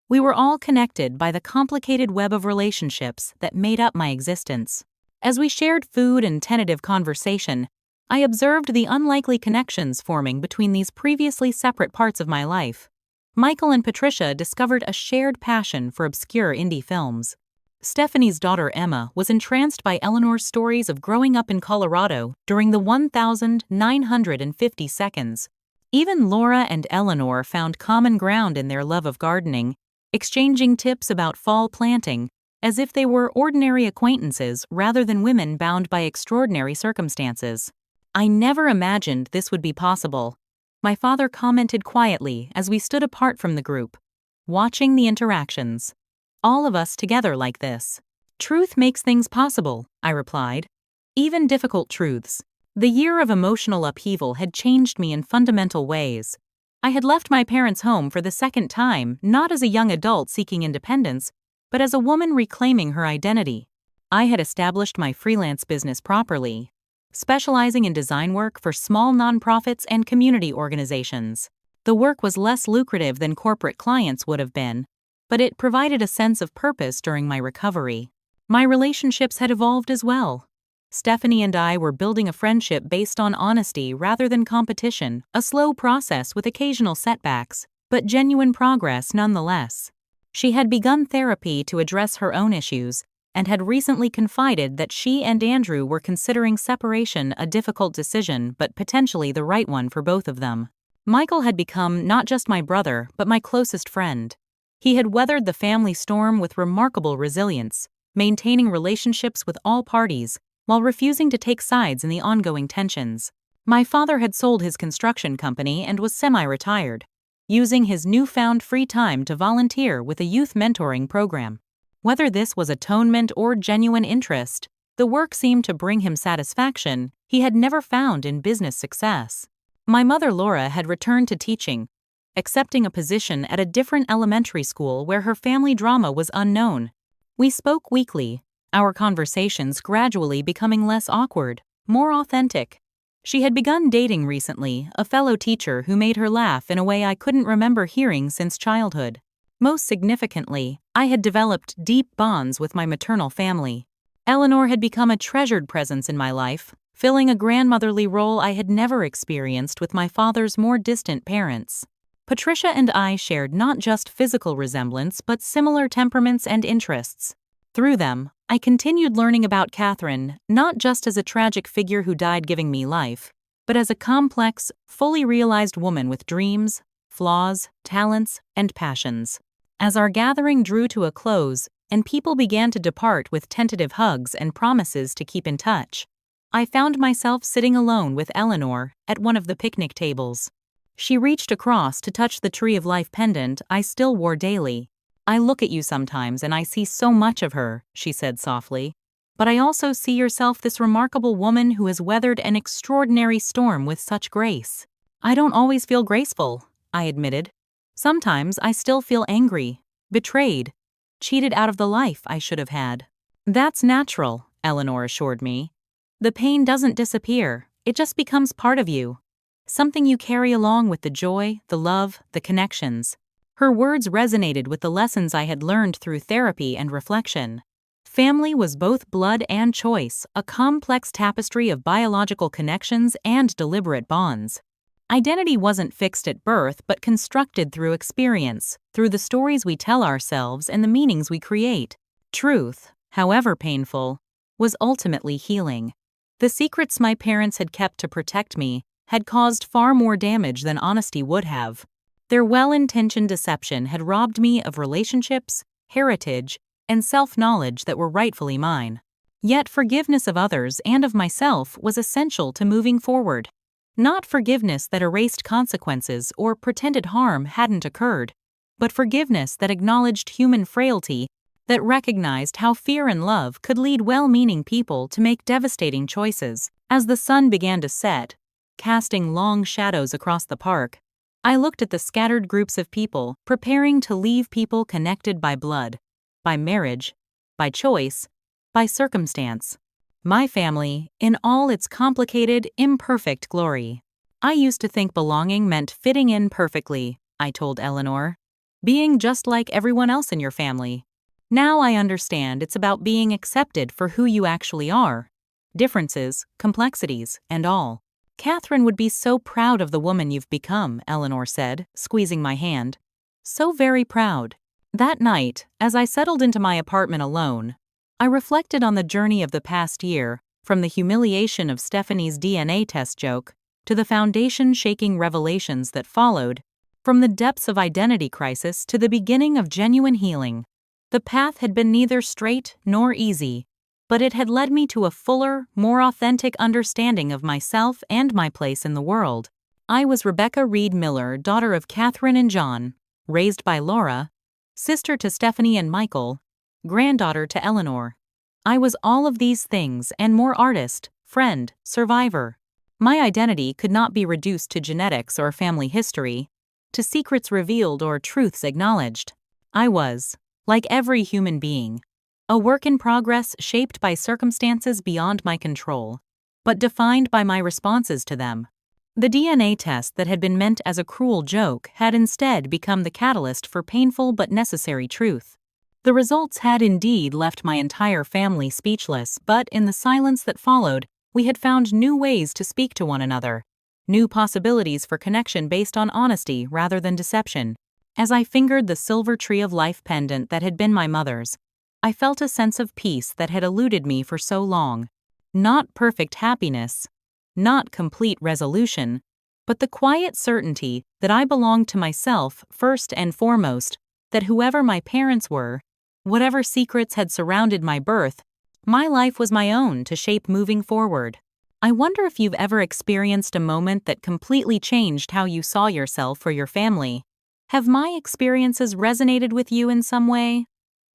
[SPEAKER 1] we were all connected by the complicated web of relationships that made up my existence. As we shared food and tentative conversation, I observed the unlikely connections forming between these previously separate parts of my life. Michael and Patricia discovered a shared passion for obscure indie films. Stephanie's daughter Emma was entranced by Eleanor's stories of growing up in Colorado during the 1,950 seconds. Even Laura and Eleanor found common ground in their love of gardening, exchanging tips about fall planting, as if they were ordinary acquaintances rather than women bound by extraordinary circumstances. "I never imagined this would be possible," my father commented quietly as we stood apart from the group, watching the interactions. "All of us together like this. Truth makes things possible," I replied. Even difficult truths. The year of emotional upheaval had changed me in fundamental ways. I had left my parents' home for the second time, not as a young adult seeking independence, but as a woman reclaiming her identity. I had established my freelance business properly, specializing in design work for small nonprofits and community organizations. The work was less lucrative than corporate clients would have been, but it provided a sense of purpose during my recovery. My relationships had evolved as well. Stephanie and I were building a friendship based on honesty rather than competition, a slow process with occasional setbacks, but genuine progress nonetheless. She had begun therapy to address her own issues and had recently confided that she and Andrew were considering separation a difficult decision but potentially the right one for both of them. Michael had become not just my brother but my closest friend. He had weathered the family storm with remarkable resilience, maintaining relationships with all parties while refusing to take sides in the ongoing tensions. My father had sold his construction company and was semi-retired, using his newfound free time to volunteer with a youth mentoring program. Whether this was atonement or genuine interest, the work seemed to bring him satisfaction he had never found in business success. My mother Laura had returned to teaching, accepting a position at a different elementary school where her family drama was unknown. We spoke weekly, our conversations gradually becoming less awkward, more authentic. She had begun dating recently, a fellow teacher who made her laugh in a way I couldn't remember hearing since childhood. Most significantly, I had developed deep bonds with my maternal family. Eleanor had become a treasured presence in my life, filling a grandmotherly role I had never experienced with my father's more distant parents. Patricia and I shared not just physical resemblance but similar temperaments and interests. Through them, I continued learning about Catherine, not just as a tragic figure who died giving me life, but as a complex, fully realized woman with dreams, flaws, talents, and passions. As our gathering drew to a close and people began to depart with tentative hugs and promises to keep in touch, I found myself sitting alone with Eleanor at one of the picnic tables. She reached across to touch the Tree of Life pendant I still wore daily. "I look at you sometimes and I see so much of her," she said softly. "But I also see yourself this remarkable woman who has weathered an extraordinary storm with such grace." "I don't always feel graceful," I admitted. "Sometimes I still feel angry, betrayed, cheated out of the life I should have had." "That's natural," Eleanor assured me. "The pain doesn't disappear, it just becomes part of you. Something you carry along with the joy, the love, the connections." Her words resonated with the lessons I had learned through therapy and reflection. Family was both blood and choice, a complex tapestry of biological connections and deliberate bonds. Identity wasn't fixed at birth but constructed through experience, through the stories we tell ourselves and the meanings we create. Truth, however painful, was ultimately healing. The secrets my parents had kept to protect me had caused far more damage than honesty would have. Their well-intentioned deception had robbed me of relationships, heritage, and self-knowledge that were rightfully mine. Yet forgiveness of others and of myself was essential to moving forward. Not forgiveness that erased consequences or pretended harm hadn't occurred, but forgiveness that acknowledged human frailty, that recognized how fear and love could lead well-meaning people to make devastating choices. As the sun began to set, casting long shadows across the park, I looked at the scattered groups of people preparing to leave, people connected by blood, by marriage, by choice, by circumstance. My family, in all its complicated, imperfect glory. "I used to think belonging meant fitting in perfectly," I told Eleanor. "Being just like everyone else in your family. Now I understand it's about being accepted for who you actually are. Differences, complexities, and all." "Catherine would be so proud of the woman you've become," Eleanor said, squeezing my hand. "So very proud." That night, as I settled into my apartment alone, I reflected on the journey of the past year, from the humiliation of Stephanie's DNA test joke to the foundation-shaking revelations that followed, from the depths of identity crisis to the beginning of genuine healing. The path had been neither straight nor easy, but it had led me to a fuller, more authentic understanding of myself and my place in the world. I was Rebecca Reed Miller, daughter of Catherine and John, raised by Laura, sister to Stephanie and Michael, granddaughter to Eleanor. I was all of these things and more: artist, friend, survivor. My identity could not be reduced to genetics or family history, to secrets revealed or truths acknowledged. I was, like every human being, a work in progress shaped by circumstances beyond my control, but defined by my responses to them. The DNA test that had been meant as a cruel joke had instead become the catalyst for painful but necessary truth. The results had indeed left my entire family speechless, but in the silence that followed, we had found new ways to speak to one another, new possibilities for connection based on honesty rather than deception. As I fingered the silver Tree of Life pendant that had been my mother's, I felt a sense of peace that had eluded me for so long. Not perfect happiness, not complete resolution, but the quiet certainty that I belonged to myself first and foremost, that whoever my parents were, whatever secrets had surrounded my birth, my life was my own to shape moving forward. I wonder if you've ever experienced a moment that completely changed how you saw yourself or your family. Have my experiences resonated with you in some way?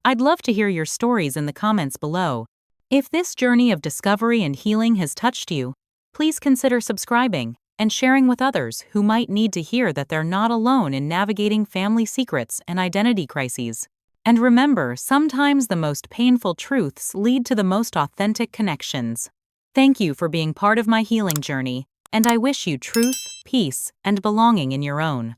[SPEAKER 1] I'd love to hear your stories in the comments below. If this journey of discovery and healing has touched you, please consider subscribing and sharing with others who might need to hear that they're not alone in navigating family secrets and identity crises. And remember, sometimes the most painful truths lead to the most authentic connections. Thank you for being part of my healing journey, and I wish you truth, peace, and belonging in your own.